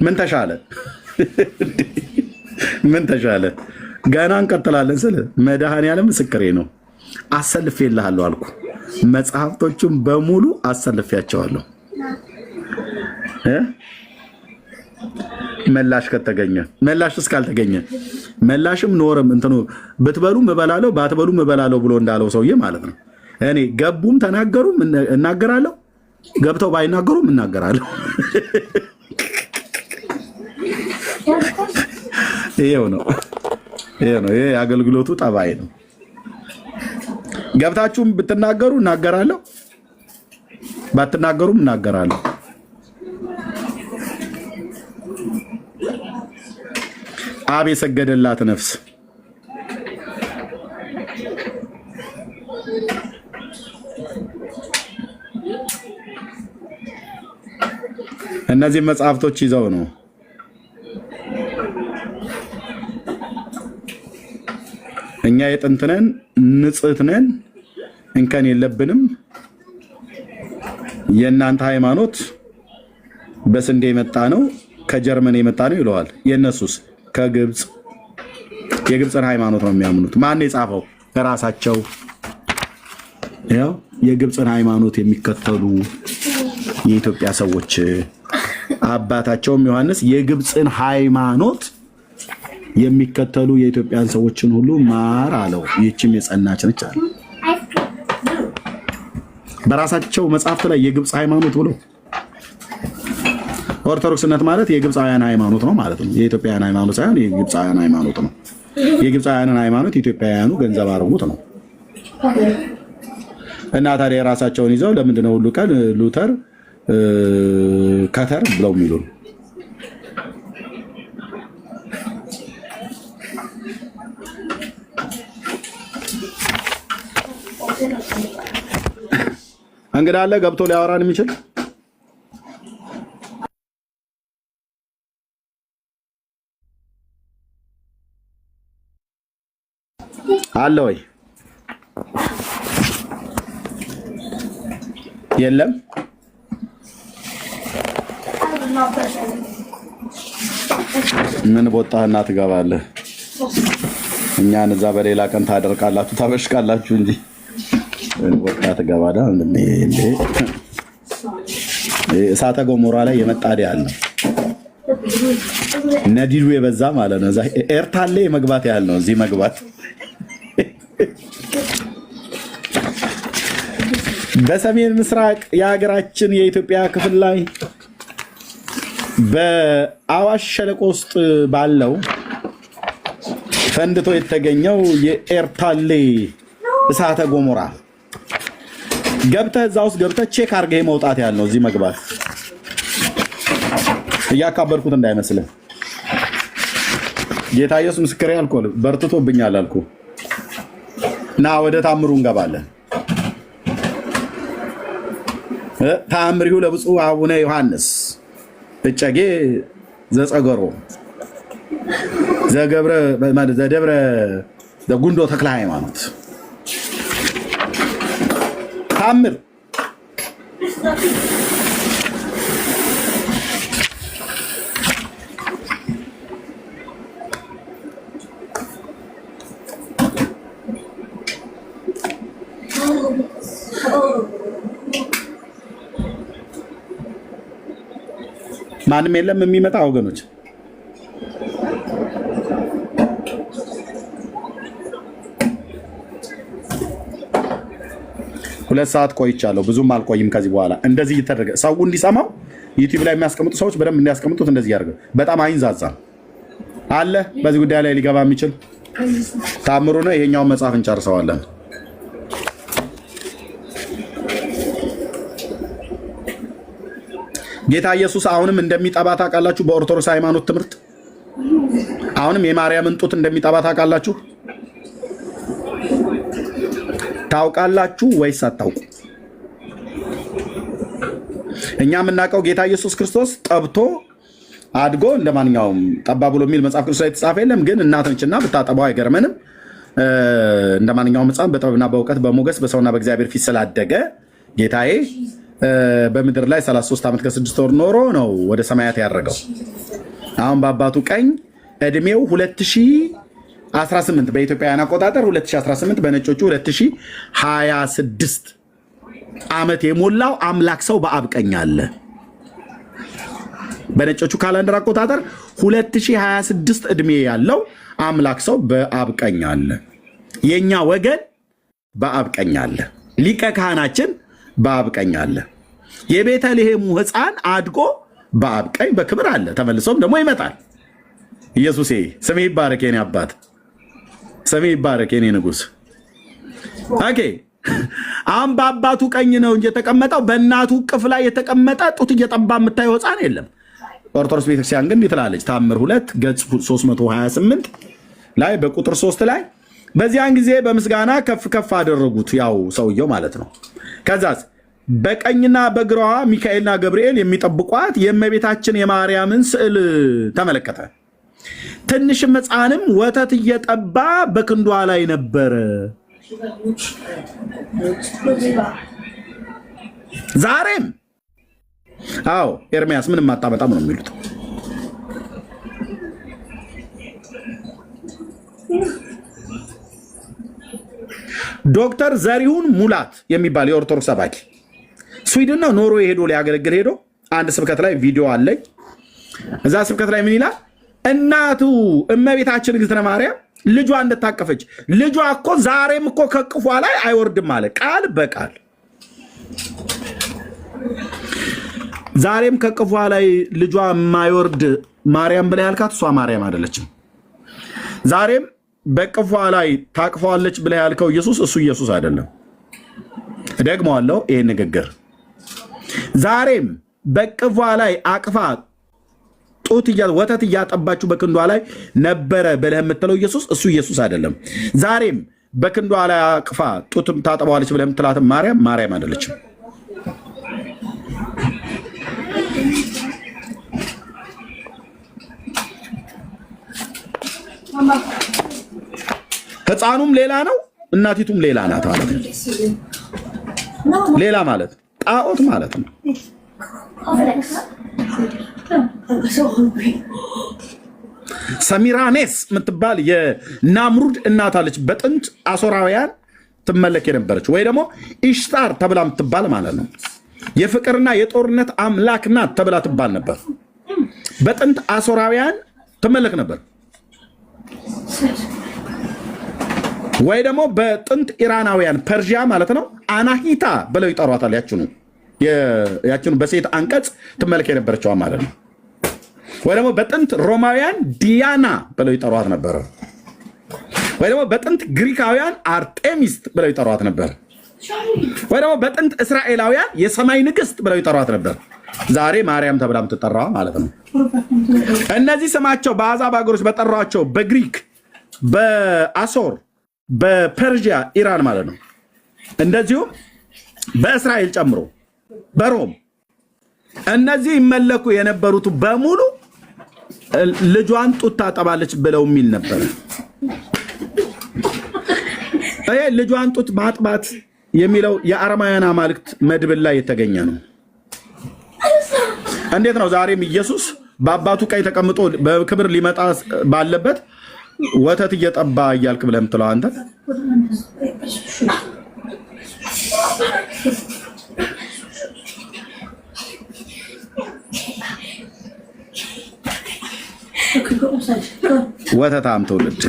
S1: ምን ተሻለ? ምን ተሻለ? ገና እንቀጥላለን። ስለ መድኃኔዓለም ምስክሬ ነው። አሰልፌልሃለሁ አልኩ። መጽሐፍቶቹን በሙሉ አሰልፌያቸዋለሁ። መላሽ ከተገኘ መላሽ እስካልተገኘ መላሽም ኖርም እንትኑ ብትበሉም እበላለሁ ባትበሉም እበላለሁ ብሎ እንዳለው ሰውዬ ማለት ነው። እኔ ገቡም ተናገሩም እናገራለሁ፣ ገብተው ባይናገሩም እናገራለሁ። ይሄው ነው። ይሄ አገልግሎቱ ጠባይ ነው። ገብታችሁም ብትናገሩ እናገራለሁ፣ ባትናገሩም እናገራለሁ። አብ የሰገደላት ነፍስ እነዚህ መጽሐፍቶች ይዘው ነው እኛ የጥንት ነን፣ ንጽሕት ነን፣ እንከን የለብንም። የእናንተ ሃይማኖት በስንዴ የመጣ ነው፣ ከጀርመን የመጣ ነው ይለዋል። የእነሱስ ከግብፅ የግብፅን ሃይማኖት ነው የሚያምኑት። ማን የጻፈው? ራሳቸው ያው የግብፅን ሃይማኖት የሚከተሉ የኢትዮጵያ ሰዎች አባታቸውም ዮሐንስ የግብፅን ሃይማኖት የሚከተሉ የኢትዮጵያን ሰዎችን ሁሉ ማር አለው። ይህችም የጸናች ነች አለ። በራሳቸው መጽሐፍት ላይ የግብፅ ሃይማኖት ብሎ ኦርቶዶክስነት ማለት የግብፃውያን ሃይማኖት ነው ማለት ነው። የኢትዮጵያውያን ሃይማኖት ሳይሆን የግብፃውያን ሃይማኖት ነው። የግብፃውያንን ሃይማኖት ኢትዮጵያውያኑ ገንዘብ አድርጉት ነው። እና ታዲያ የራሳቸውን ይዘው ለምንድነው ሁሉ ቀን ሉተር ከተር ብለው የሚሉን? እንግዳ አለ ገብቶ ሊያወራን የሚችል አለ ወይ? የለም። ምን ቦታህና ትገባለህ? እኛን እዛ በሌላ ቀን ታደርቃላችሁ ታበሽቃላችሁ እንጂ ወጣ ትገባዳ እንዴ? እሳተ ገሞራ ላይ የመጣድ ያህል ነው። ነዲዱ የበዛ ማለት ነው። እዛ ኤርታሌ መግባት ያህል ነው እዚህ መግባት። በሰሜን ምስራቅ የሀገራችን የኢትዮጵያ ክፍል ላይ በአዋሽ ሸለቆ ውስጥ ባለው ፈንድቶ የተገኘው የኤርታሌ እሳተ ገሞራ ገብተህ እዛ ውስጥ ገብተህ ቼክ አድርገህ መውጣት ያለው እዚህ መግባት። እያካበርኩት እንዳይመስልህ። ጌታ ኢየሱስ ምስክሬ አልኩህ፣ በርትቶብኛል አልኩህ። ና ወደ ታምሩ እንገባለን። ታምሪሁ ለብፁዕ አቡነ ዮሐንስ እጨጌ ዘጸገሮ ዘገብረ ዘደብረ ዘጉንዶ ተክለ ሃይማኖት ታምር ማንም የለም የሚመጣ ወገኖች። ሁለት ሰዓት ቆይቻለሁ። ብዙም አልቆይም ከዚህ በኋላ። እንደዚህ እየተደረገ ሰው እንዲሰማው ዩቲዩብ ላይ የሚያስቀምጡ ሰዎች በደንብ እንዲያስቀምጡት እንደዚህ ያደርገው። በጣም አይንዛዛም አለ። በዚህ ጉዳይ ላይ ሊገባ የሚችል ታምሩ ነው። ይሄኛውን መጽሐፍ እንጨርሰዋለን። ጌታ ኢየሱስ አሁንም እንደሚጠባ ታውቃላችሁ። በኦርቶዶክስ ሃይማኖት ትምህርት አሁንም የማርያምን ጡት እንደሚጠባ ታውቃላችሁ። ታውቃላችሁ ወይስ አታውቁ? እኛ የምናውቀው ጌታ ኢየሱስ ክርስቶስ ጠብቶ አድጎ እንደማንኛውም ጠባ ብሎ የሚል መጽሐፍ ቅዱስ ላይ የተጻፈ የለም። ግን እናቶችና ብታጠባው አይገርመንም። እንደማንኛውም ሕፃን በጥበብና በእውቀት በሞገስ በሰውና በእግዚአብሔር ፊት ስላደገ ጌታዬ በምድር ላይ 33 ዓመት ከ6 ወር ኖሮ ነው ወደ ሰማያት ያረገው። አሁን በአባቱ ቀኝ እድሜው 2018 በኢትዮጵያውያን አቆጣጠር 2018 በነጮቹ 2026 ዓመት የሞላው አምላክ ሰው በአብ ቀኝ አለ። በነጮቹ ካላንደር አቆጣጠር 2026 እድሜ ያለው አምላክ ሰው በአብ ቀኝ አለ። የኛ ወገን በአብ ቀኝ አለ። ሊቀ ካህናችን በአብ ቀኝ አለ። የቤተልሔሙ ሕፃን አድጎ በአብ ቀኝ በክብር አለ። ተመልሶም ደግሞ ይመጣል። ኢየሱሴ ስሜ ይባረክ፣ የኔ አባት ስሜ ይባረክ፣ የኔ ንጉሥ። ኦኬ አሁን በአባቱ ቀኝ ነው እንጂ የተቀመጠው በእናቱ ቅፍ ላይ የተቀመጠ ጡት እየጠባ የምታየው ሕፃን የለም። ኦርቶዶክስ ቤተክርስቲያን ግን ትላለች ታምር 2 ገጽ 328 ላይ በቁጥር 3 ላይ በዚያን ጊዜ በምስጋና ከፍ ከፍ አደረጉት። ያው ሰውየው ማለት ነው። ከዛስ በቀኝና በግራዋ ሚካኤልና ገብርኤል የሚጠብቋት የእመቤታችን የማርያምን ስዕል ተመለከተ። ትንሽም ሕፃንም ወተት እየጠባ በክንዷ ላይ ነበረ። ዛሬም አዎ ኤርሚያስ ምንም አታመጣም ነው የሚሉት። ዶክተር ዘሪሁን ሙላት የሚባል የኦርቶዶክስ ሰባኪ ስዊድን ነው ኖርዌይ ሄዶ ሊያገለግል ሄዶ አንድ ስብከት ላይ ቪዲዮ አለኝ። እዛ ስብከት ላይ ምን ይላል? እናቱ እመቤታችን እግዝእትነ ማርያም ልጇ እንደታቀፈች ልጇ እኮ ዛሬም እኮ ከቅፏ ላይ አይወርድም አለ ቃል በቃል። ዛሬም ከቅፏ ላይ ልጇ የማይወርድ ማርያም ብለህ ያልካት እሷ ማርያም አይደለችም። ዛሬም በቅፏ ላይ ታቅፈዋለች ብለህ ያልከው ኢየሱስ እሱ ኢየሱስ አይደለም። ደግመዋለሁ ይሄን ንግግር። ዛሬም በቅፏ ላይ አቅፋ ጡት ወተት እያጠባችሁ በክንዷ ላይ ነበረ ብለህ የምትለው ኢየሱስ እሱ ኢየሱስ አይደለም። ዛሬም በክንዷ ላይ አቅፋ ጡት ታጠባዋለች ብለህ የምትላት ማርያም ማርያም አይደለችም። ሕፃኑም ሌላ ነው፣ እናቲቱም ሌላ ናት ማለት ነው። ሌላ ማለት ጣዖት ማለት ነው። ሰሚራኔስ የምትባል የናምሩድ እናት አለች። በጥንት አሶራውያን ትመለክ የነበረች ወይ ደግሞ ኢሽታር ተብላ የምትባል ማለት ነው። የፍቅርና የጦርነት አምላክ ናት ተብላ ትባል ነበር። በጥንት አሶራውያን ትመለክ ነበር። ወይ ደግሞ በጥንት ኢራናውያን ፐርዥያ ማለት ነው አናሂታ ብለው ይጠሯታል። ያችኑ በሴት አንቀጽ ትመለክ የነበረችዋ ማለት ነው። ወይ ደግሞ በጥንት ሮማውያን ዲያና ብለው ይጠሯት ነበር። ወይ ደግሞ በጥንት ግሪካውያን አርጤሚስት ብለው ይጠሯት ነበር። ወይ ደግሞ በጥንት እስራኤላውያን የሰማይ ንግስት ብለው ይጠሯት ነበር። ዛሬ ማርያም ተብላ የምትጠራዋ ማለት ነው። እነዚህ ስማቸው በአሕዛብ ሀገሮች በጠሯቸው በግሪክ፣ በአሶር፣ በፐርዥያ ኢራን ማለት ነው። እንደዚሁም በእስራኤል ጨምሮ በሮም እነዚህ ይመለኩ የነበሩት በሙሉ ልጇን ጡት ታጠባለች ብለው የሚል ነበር። ይሄ ልጇን ጡት ማጥባት የሚለው የአረማውያን አማልክት መድብል ላይ የተገኘ ነው። እንዴት ነው ዛሬም ኢየሱስ በአባቱ ቀኝ ተቀምጦ በክብር ሊመጣ ባለበት ወተት እየጠባ እያልክ ብለህ የምትለው አንተ? ወተታም ትውልድ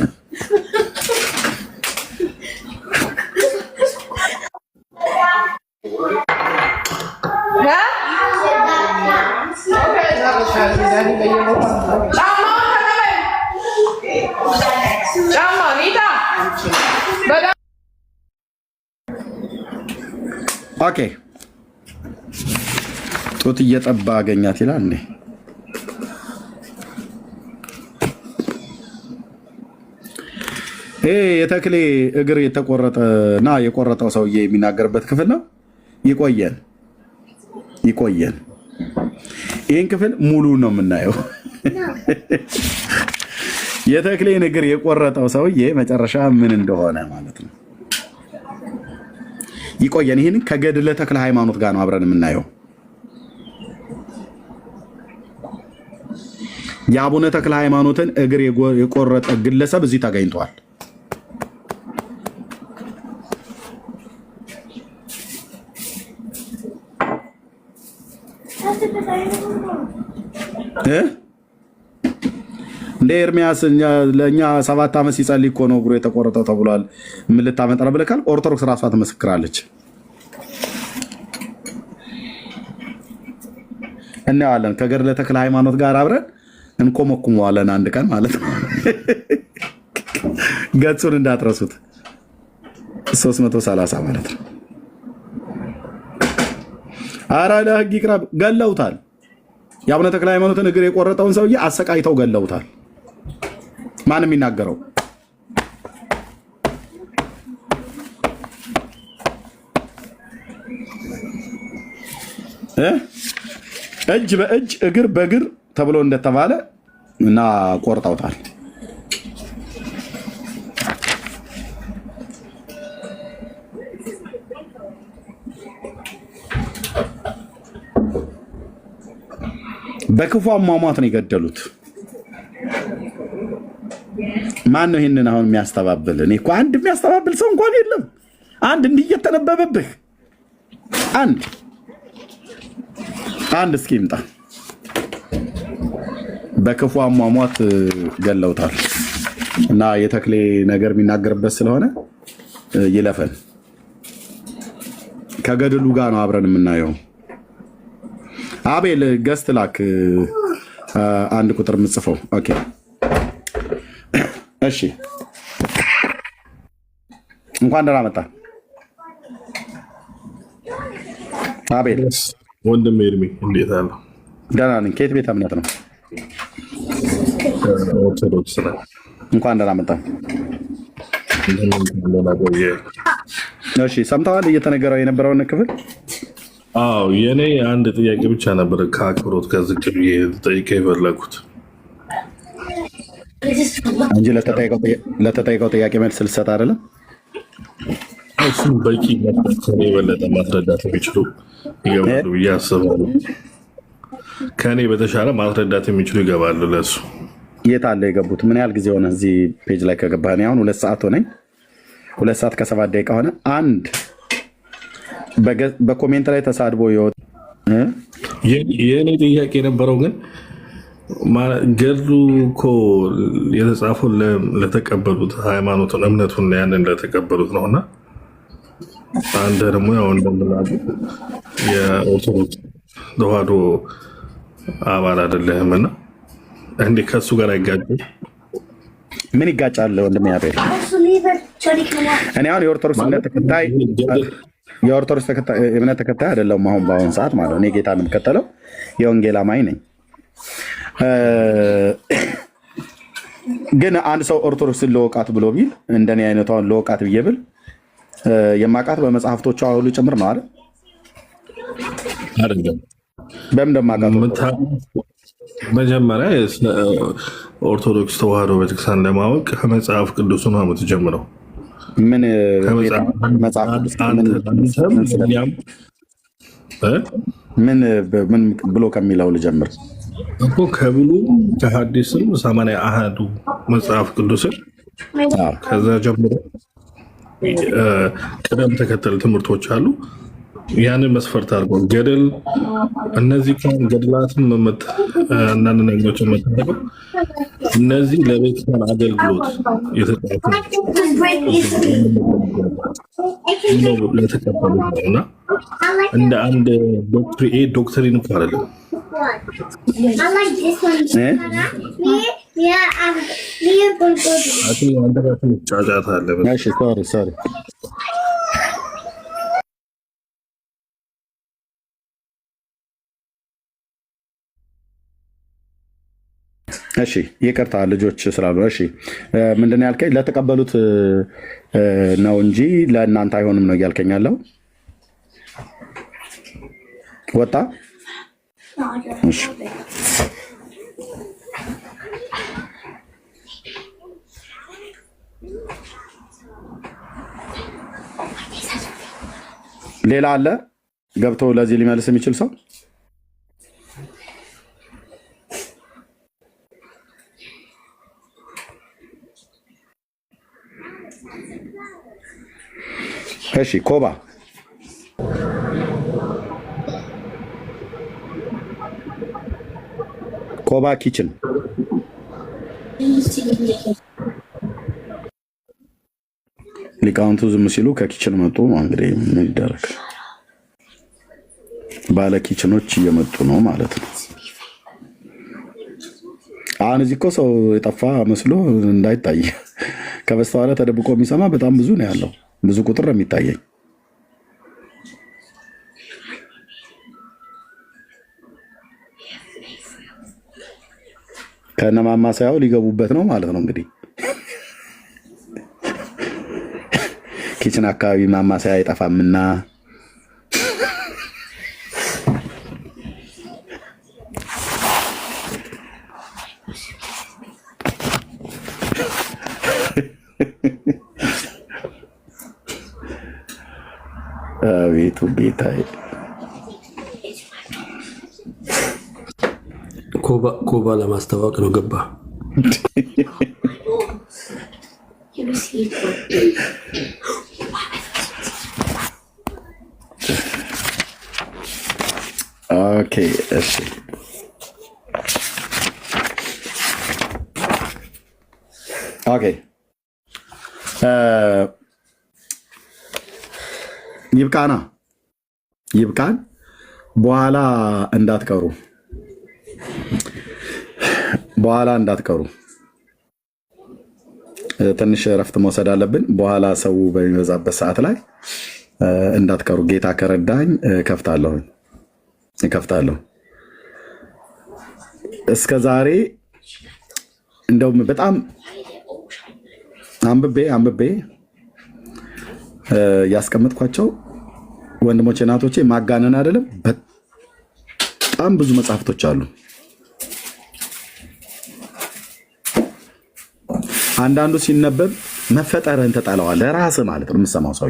S1: ኦኬ ጡት እየጠባ አገኛት ይላል እንዴ? ይሄ የተክሌ እግር የተቆረጠና የቆረጠው ሰውዬ የሚናገርበት ክፍል ነው። ይቆየን። ይህን ክፍል ሙሉ ነው የምናየው። የተክሌን እግር የቆረጠው ሰውዬ መጨረሻ ምን እንደሆነ ማለት ነው። ይቆየን። ይህን ከገድለ ተክለ ሃይማኖት ጋር ነው አብረን የምናየው። የአቡነ ተክለ ሃይማኖትን እግር የቆረጠ ግለሰብ እዚህ ተገኝቷል። እንደ ኤርሚያስ ለእኛ 7 ዓመት ሲጸልይ እኮ ነው እግሩ የተቆረጠው ተብሏል። ምን ልታመጣ ነው ብለካል? ኦርቶዶክስ ራሷ ትመስክራለች። እናያለን። ከገድለ ተክለ ሃይማኖት ጋር አብረን እንኮመኩመዋለን አንድ ቀን ማለት ነው። ገጹን እንዳትረሱት 330 ማለት ነው። ኧረ ለህግ ይቅረብ። ገለውታል። የአቡነ ተክለ ሃይማኖትን እግር የቆረጠውን ሰውዬ አሰቃይተው ገለውታል። ማንም የሚናገረው እጅ በእጅ እግር በእግር ተብሎ እንደተባለ እና ቆርጠውታል። በክፉ አሟሟት ነው የገደሉት። ማን ነው ይህንን አሁን የሚያስተባብል? እኔ እኮ አንድ የሚያስተባብል ሰው እንኳን የለም። አንድ እንዲህ እየተነበበብህ አንድ እስኪ ይምጣ። በክፉ አሟሟት ገለውታል እና የተክሌ ነገር የሚናገርበት ስለሆነ ይለፈን። ከገድሉ ጋር ነው አብረን የምናየው። አቤል ገስት ላክ። አንድ ቁጥር የምጽፈው ኦኬ። እሺ እንኳን ደህና መጣ አቤል።
S7: ወንድም ኤርሚ እንዴት አለ?
S1: ደህና ነኝ። ከየት ቤተ እምነት ነው?
S7: ኦርቶዶክስ ነው።
S1: እንኳን ደህና መጣ። እሺ ሰምተዋል እየተነገረው የነበረውን ክፍል?
S7: አዎ የኔ አንድ ጥያቄ ብቻ ነበር ከአክብሮት ጋር ዝቅ ብዬ ጠይቄ የፈለኩት
S1: እንጂ ለተጠይቀው ጥያቄ መልስ ልሰጥ አይደለም።
S7: እሱም በቂ ከኔ የበለጠ ማስረዳት የሚችሉ ይገባሉ ብዬ አስባለሁ። ከኔ በተሻለ ማስረዳት የሚችሉ ይገባሉ። ለሱ
S1: የት አለ የገቡት? ምን ያህል ጊዜ ሆነ እዚህ ፔጅ ላይ ከገባህ? እኔ አሁን 2 ሰዓት ሆነኝ። 2 ሰዓት ከ7 ደቂቃ ሆነ። አንድ በኮሜንት ላይ ተሳድቦ ይወጥ
S7: የእኔ ጥያቄ የነበረው ግን ገድሉ እኮ የተጻፈው ለተቀበሉት ሃይማኖቱን እምነቱን ያንን ለተቀበሉት ነውና አንተ ደግሞ ያው እንደምናሉ የኦርቶዶክስ ተዋህዶ አባል አይደለህም እና እንዴ ከሱ ጋር አይጋጭም?
S1: ምን ይጋጫል ወንድሜ ያቤል? እኔ አሁን የኦርቶዶክስ እምነት ተከታይ አይደለሁም አሁን በአሁን ሰዓት ማለት ነው። እኔ ጌታ የምከተለው የወንጌል አማኝ ነኝ። ግን አንድ ሰው ኦርቶዶክስን ለወቃት ብሎ ቢል እንደኔ አይነቷን ለወቃት ብዬ ብል የማቃት በመጽሐፍቶቿ ሁሉ ጭምር ነው አይደል?
S7: አይደለም።
S1: በምን እንደማቃት
S7: መጀመሪያ ኦርቶዶክስ ተዋህዶ ቤተክርስቲያን ለማወቅ ከመጽሐፍ ቅዱስ ነው የምትጀምረው።
S1: ምን መጽሐፍ ቅዱስ ምን ብሎ ከሚለው ልጀምር
S7: እኮ ከብሉ ከሐዲስም 81 መጽሐፍ ቅዱስን ከዛ ጀምሮ ቅደም ተከተል ትምህርቶች አሉ። ያንን መስፈርት አድርገው ገድል እነዚህ ገድላትን አንዳንድ ነገሮችን መጠቀም እነዚህ ለቤተክርስቲያን አገልግሎት የተጻፉ ለተቀበሉ ነውና እንደ አንድ ዶክትሪን እኮ አይደለም። ጫጫታ አለ።
S1: እሺ ይቅርታ ልጆች ስላሉ። እሺ ምንድን ያልከኝ? ለተቀበሉት ነው እንጂ ለእናንተ አይሆንም ነው እያልከኝ ያለው? ወጣ? እሺ ሌላ አለ ገብቶ ለዚህ ሊመልስ የሚችል ሰው? እሺ ኮባ ኪችን ሊቃውንቱ ዝም ሲሉ ከኪችን መጡ። እንግዲህ ምን ይደረግ? ባለ ኪችኖች እየመጡ ነው ማለት ነው። አሁን እዚህ እኮ ሰው የጠፋ መስሎ እንዳይታይ ከበስተኋላ ተደብቆ የሚሰማ በጣም ብዙ ነው ያለው። ብዙ ቁጥር ነው የሚታየኝ። ከነማማሰያው ሊገቡበት ነው ማለት ነው። እንግዲህ ኪችን አካባቢ ማማሰያ አይጠፋምና አቤቱ ጌታዬ።
S8: ኮባ ለማስተዋወቅ ነው ገባ።
S1: ኦኬ እሺ ኦኬ ይብቃና ይብቃን። በኋላ እንዳትቀሩ ትንሽ እረፍት መውሰድ አለብን። በኋላ ሰው በሚበዛበት ሰዓት ላይ እንዳትቀሩ። ጌታ ከረዳኝ እከፍታለሁ። እስከ ዛሬ እንደውም በጣም አንብቤ ያስቀመጥኳቸው ወንድሞቼ እናቶቼ ማጋነን አይደለም፣ በጣም ብዙ መጽሐፍቶች አሉ። አንዳንዱ ሲነበብ መፈጠርህን ተጣለዋለህ ራስህ ማለት ነው የምትሰማው ሰው።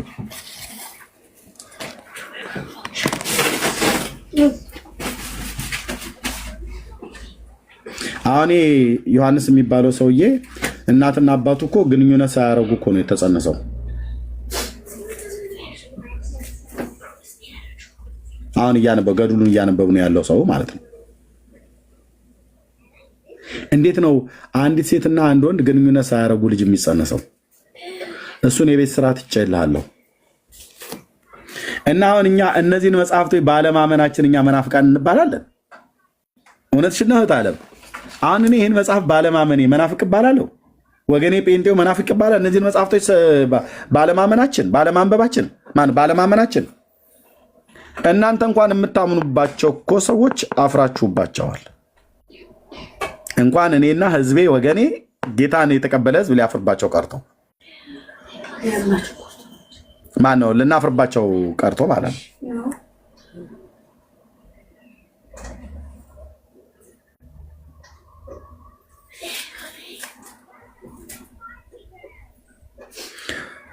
S1: አሁን ዮሐንስ የሚባለው ሰውዬ እናትና አባቱ እኮ ግንኙነት ሳያደርጉ እኮ ነው የተጸነሰው። አሁን ገድሉን እያነበቡ ነው ያለው ሰው ማለት ነው። እንዴት ነው አንዲት ሴትና አንድ ወንድ ግንኙነት ሳያደርጉ ልጅ የሚጸነሰው? እሱን የቤት ስራ ትቼልሃለሁ። እና አሁን እኛ እነዚህን መጽሐፍቶች ባለማመናችን እኛ መናፍቃን እንባላለን። እውነትሽን ነው አለም። አሁን እኔ ይህን መጽሐፍ ባለማመኔ መናፍቅ እባላለሁ? ወገኔ ጴንጤው መናፍቅ ይባላል? እነዚህን መጽሐፍቶች ባለማመናችን እናንተ እንኳን የምታምኑባቸው እኮ ሰዎች አፍራችሁባቸዋል። እንኳን እኔና ህዝቤ ወገኔ ጌታን የተቀበለ ህዝብ ሊያፍርባቸው ቀርቶ ማነው ልናፍርባቸው ቀርቶ ማለት ነው።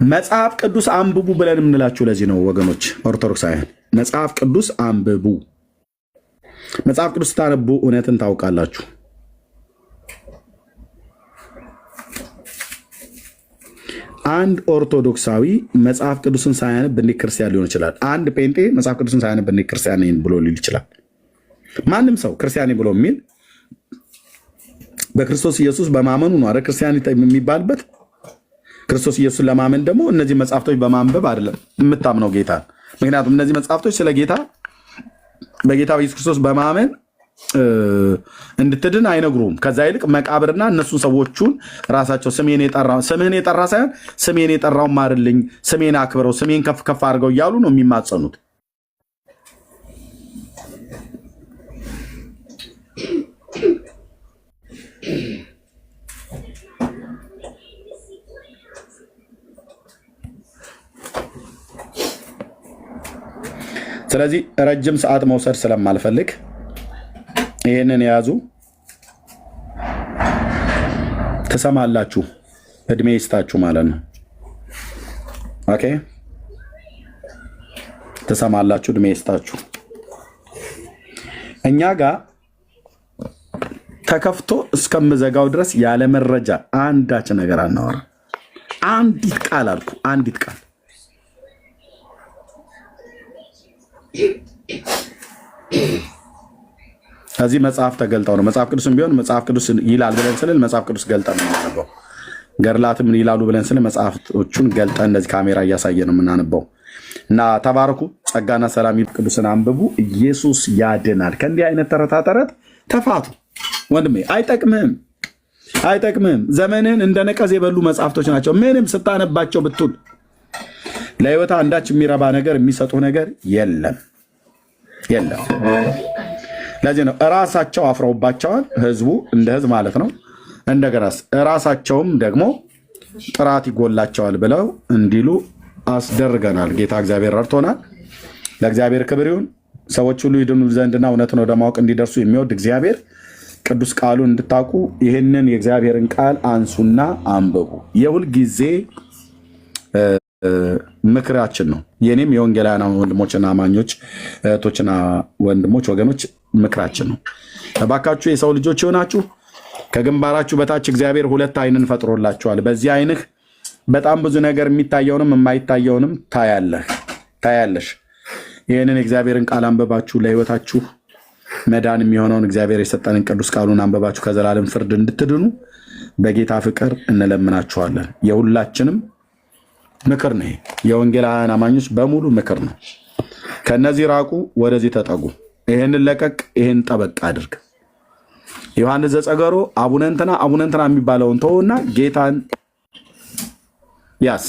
S1: መጽሐፍ ቅዱስ አንብቡ ብለን የምንላችሁ ለዚህ ነው ወገኖች ኦርቶዶክሳውያን። መጽሐፍ ቅዱስ አንብቡ። መጽሐፍ ቅዱስ ስታነቡ እውነትን ታውቃላችሁ። አንድ ኦርቶዶክሳዊ መጽሐፍ ቅዱስን ሳያነብ እንዴት ክርስቲያን ሊሆን ይችላል? አንድ ጴንጤ መጽሐፍ ቅዱስን ሳያነብ እንዴት ክርስቲያን ነኝ ብሎ ሊል ይችላል? ማንም ሰው ክርስቲያን ብሎ የሚል በክርስቶስ ኢየሱስ በማመኑ ነው አይደል ክርስቲያን የሚባልበት። ክርስቶስ ኢየሱስን ለማመን ደግሞ እነዚህ መጽሐፍቶች በማንበብ አይደለም የምታምነው ጌታን። ምክንያቱም እነዚህ መጽሐፍቶች ስለ ጌታ በጌታ በኢየሱስ ክርስቶስ በማመን እንድትድን አይነግሩም። ከዛ ይልቅ መቃብርና እነሱን ሰዎቹን ራሳቸው ስምህን የጠራ ሳይሆን ስሜን የጠራው ማርልኝ፣ ስሜን አክብረው፣ ስሜን ከፍ ከፍ አድርገው እያሉ ነው የሚማጸኑት። ስለዚህ ረጅም ሰዓት መውሰድ ስለማልፈልግ ይህንን የያዙ ትሰማላችሁ። እድሜ ይስጣችሁ ማለት ነው። ኦኬ ትሰማላችሁ፣ እድሜ ይስጣችሁ። እኛ ጋር ተከፍቶ እስከምዘጋው ድረስ ያለ መረጃ አንዳች ነገር አናወራ። አንዲት ቃል አልኩ፣ አንዲት ቃል ከዚህ መጽሐፍ ተገልጠው ነው። መጽሐፍ ቅዱስም ቢሆን መጽሐፍ ቅዱስ ይላል ብለን ስንል መጽሐፍ ቅዱስ ገልጠን ነው የምናነበው። ገድላትም ይላሉ ብለን ስንል መጽሐፎቹን ገልጠን እንደዚህ ካሜራ እያሳየ ነው የምናነበው። እና ተባረኩ። ጸጋና ሰላም ቅዱስን አንብቡ። ኢየሱስ ያድናል። ከእንዲህ አይነት ተረት ተፋቱ ወንድሜ። አይጠቅምህም። ዘመንህን እንደ ነቀዝ የበሉ መጽሐፍቶች ናቸው። ምንም ስታነባቸው ብትውል ለህይወት አንዳች የሚረባ ነገር የሚሰጡ ነገር የለም። ለዚህ ነው እራሳቸው አፍረውባቸዋል፣ ህዝቡ እንደ ህዝብ ማለት ነው። እንደገናስ እራሳቸውም ደግሞ ጥራት ይጎላቸዋል ብለው እንዲሉ አስደርገናል። ጌታ እግዚአብሔር ረድቶናል። ለእግዚአብሔር ክብር ይሁን። ሰዎች ሁሉ ይድኑ ዘንድና እውነትን ወደ ማወቅ እንዲደርሱ የሚወድ እግዚአብሔር ቅዱስ ቃሉን እንድታውቁ ይህንን የእግዚአብሔርን ቃል አንሱና አንብቡ። የሁል ጊዜ ምክራችን ነው። የኔም የወንጌላውያን ወንድሞችና አማኞች እህቶችና ወንድሞች ወገኖች ምክራችን ነው። እባካችሁ የሰው ልጆች የሆናችሁ ከግንባራችሁ በታች እግዚአብሔር ሁለት ዓይንን ፈጥሮላችኋል። በዚህ ዓይንህ በጣም ብዙ ነገር የሚታየውንም የማይታየውንም ታያለሽ። ይህንን የእግዚአብሔርን ቃል አንበባችሁ ለህይወታችሁ መዳን የሚሆነውን እግዚአብሔር የሰጠንን ቅዱስ ቃሉን አንበባችሁ ከዘላለም ፍርድ እንድትድኑ በጌታ ፍቅር እንለምናችኋለን። የሁላችንም ምክር ነው። የወንጌላውያን አማኞች በሙሉ ምክር ነው። ከነዚህ ራቁ፣ ወደዚህ ተጠጉ። ይህንን ለቀቅ፣ ይህን ጠበቅ አድርግ። ዮሐንስ ዘጸገሮ አቡነ እንትና የሚባለውን ተውና ጌታን ያስ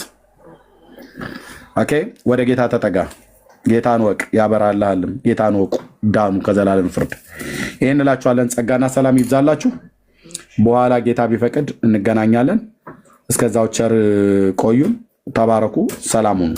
S1: ኦኬ፣ ወደ ጌታ ተጠጋ። ጌታን ወቅ ያበራልሃልም። ጌታን ወቁ፣ ዳኑ ከዘላለም ፍርድ። ይህን እላችኋለን። ጸጋና ሰላም ይብዛላችሁ። በኋላ ጌታ ቢፈቅድ እንገናኛለን። እስከዛው ቸር ቆዩን። ተባረኩ። ሰላም ሁኑ።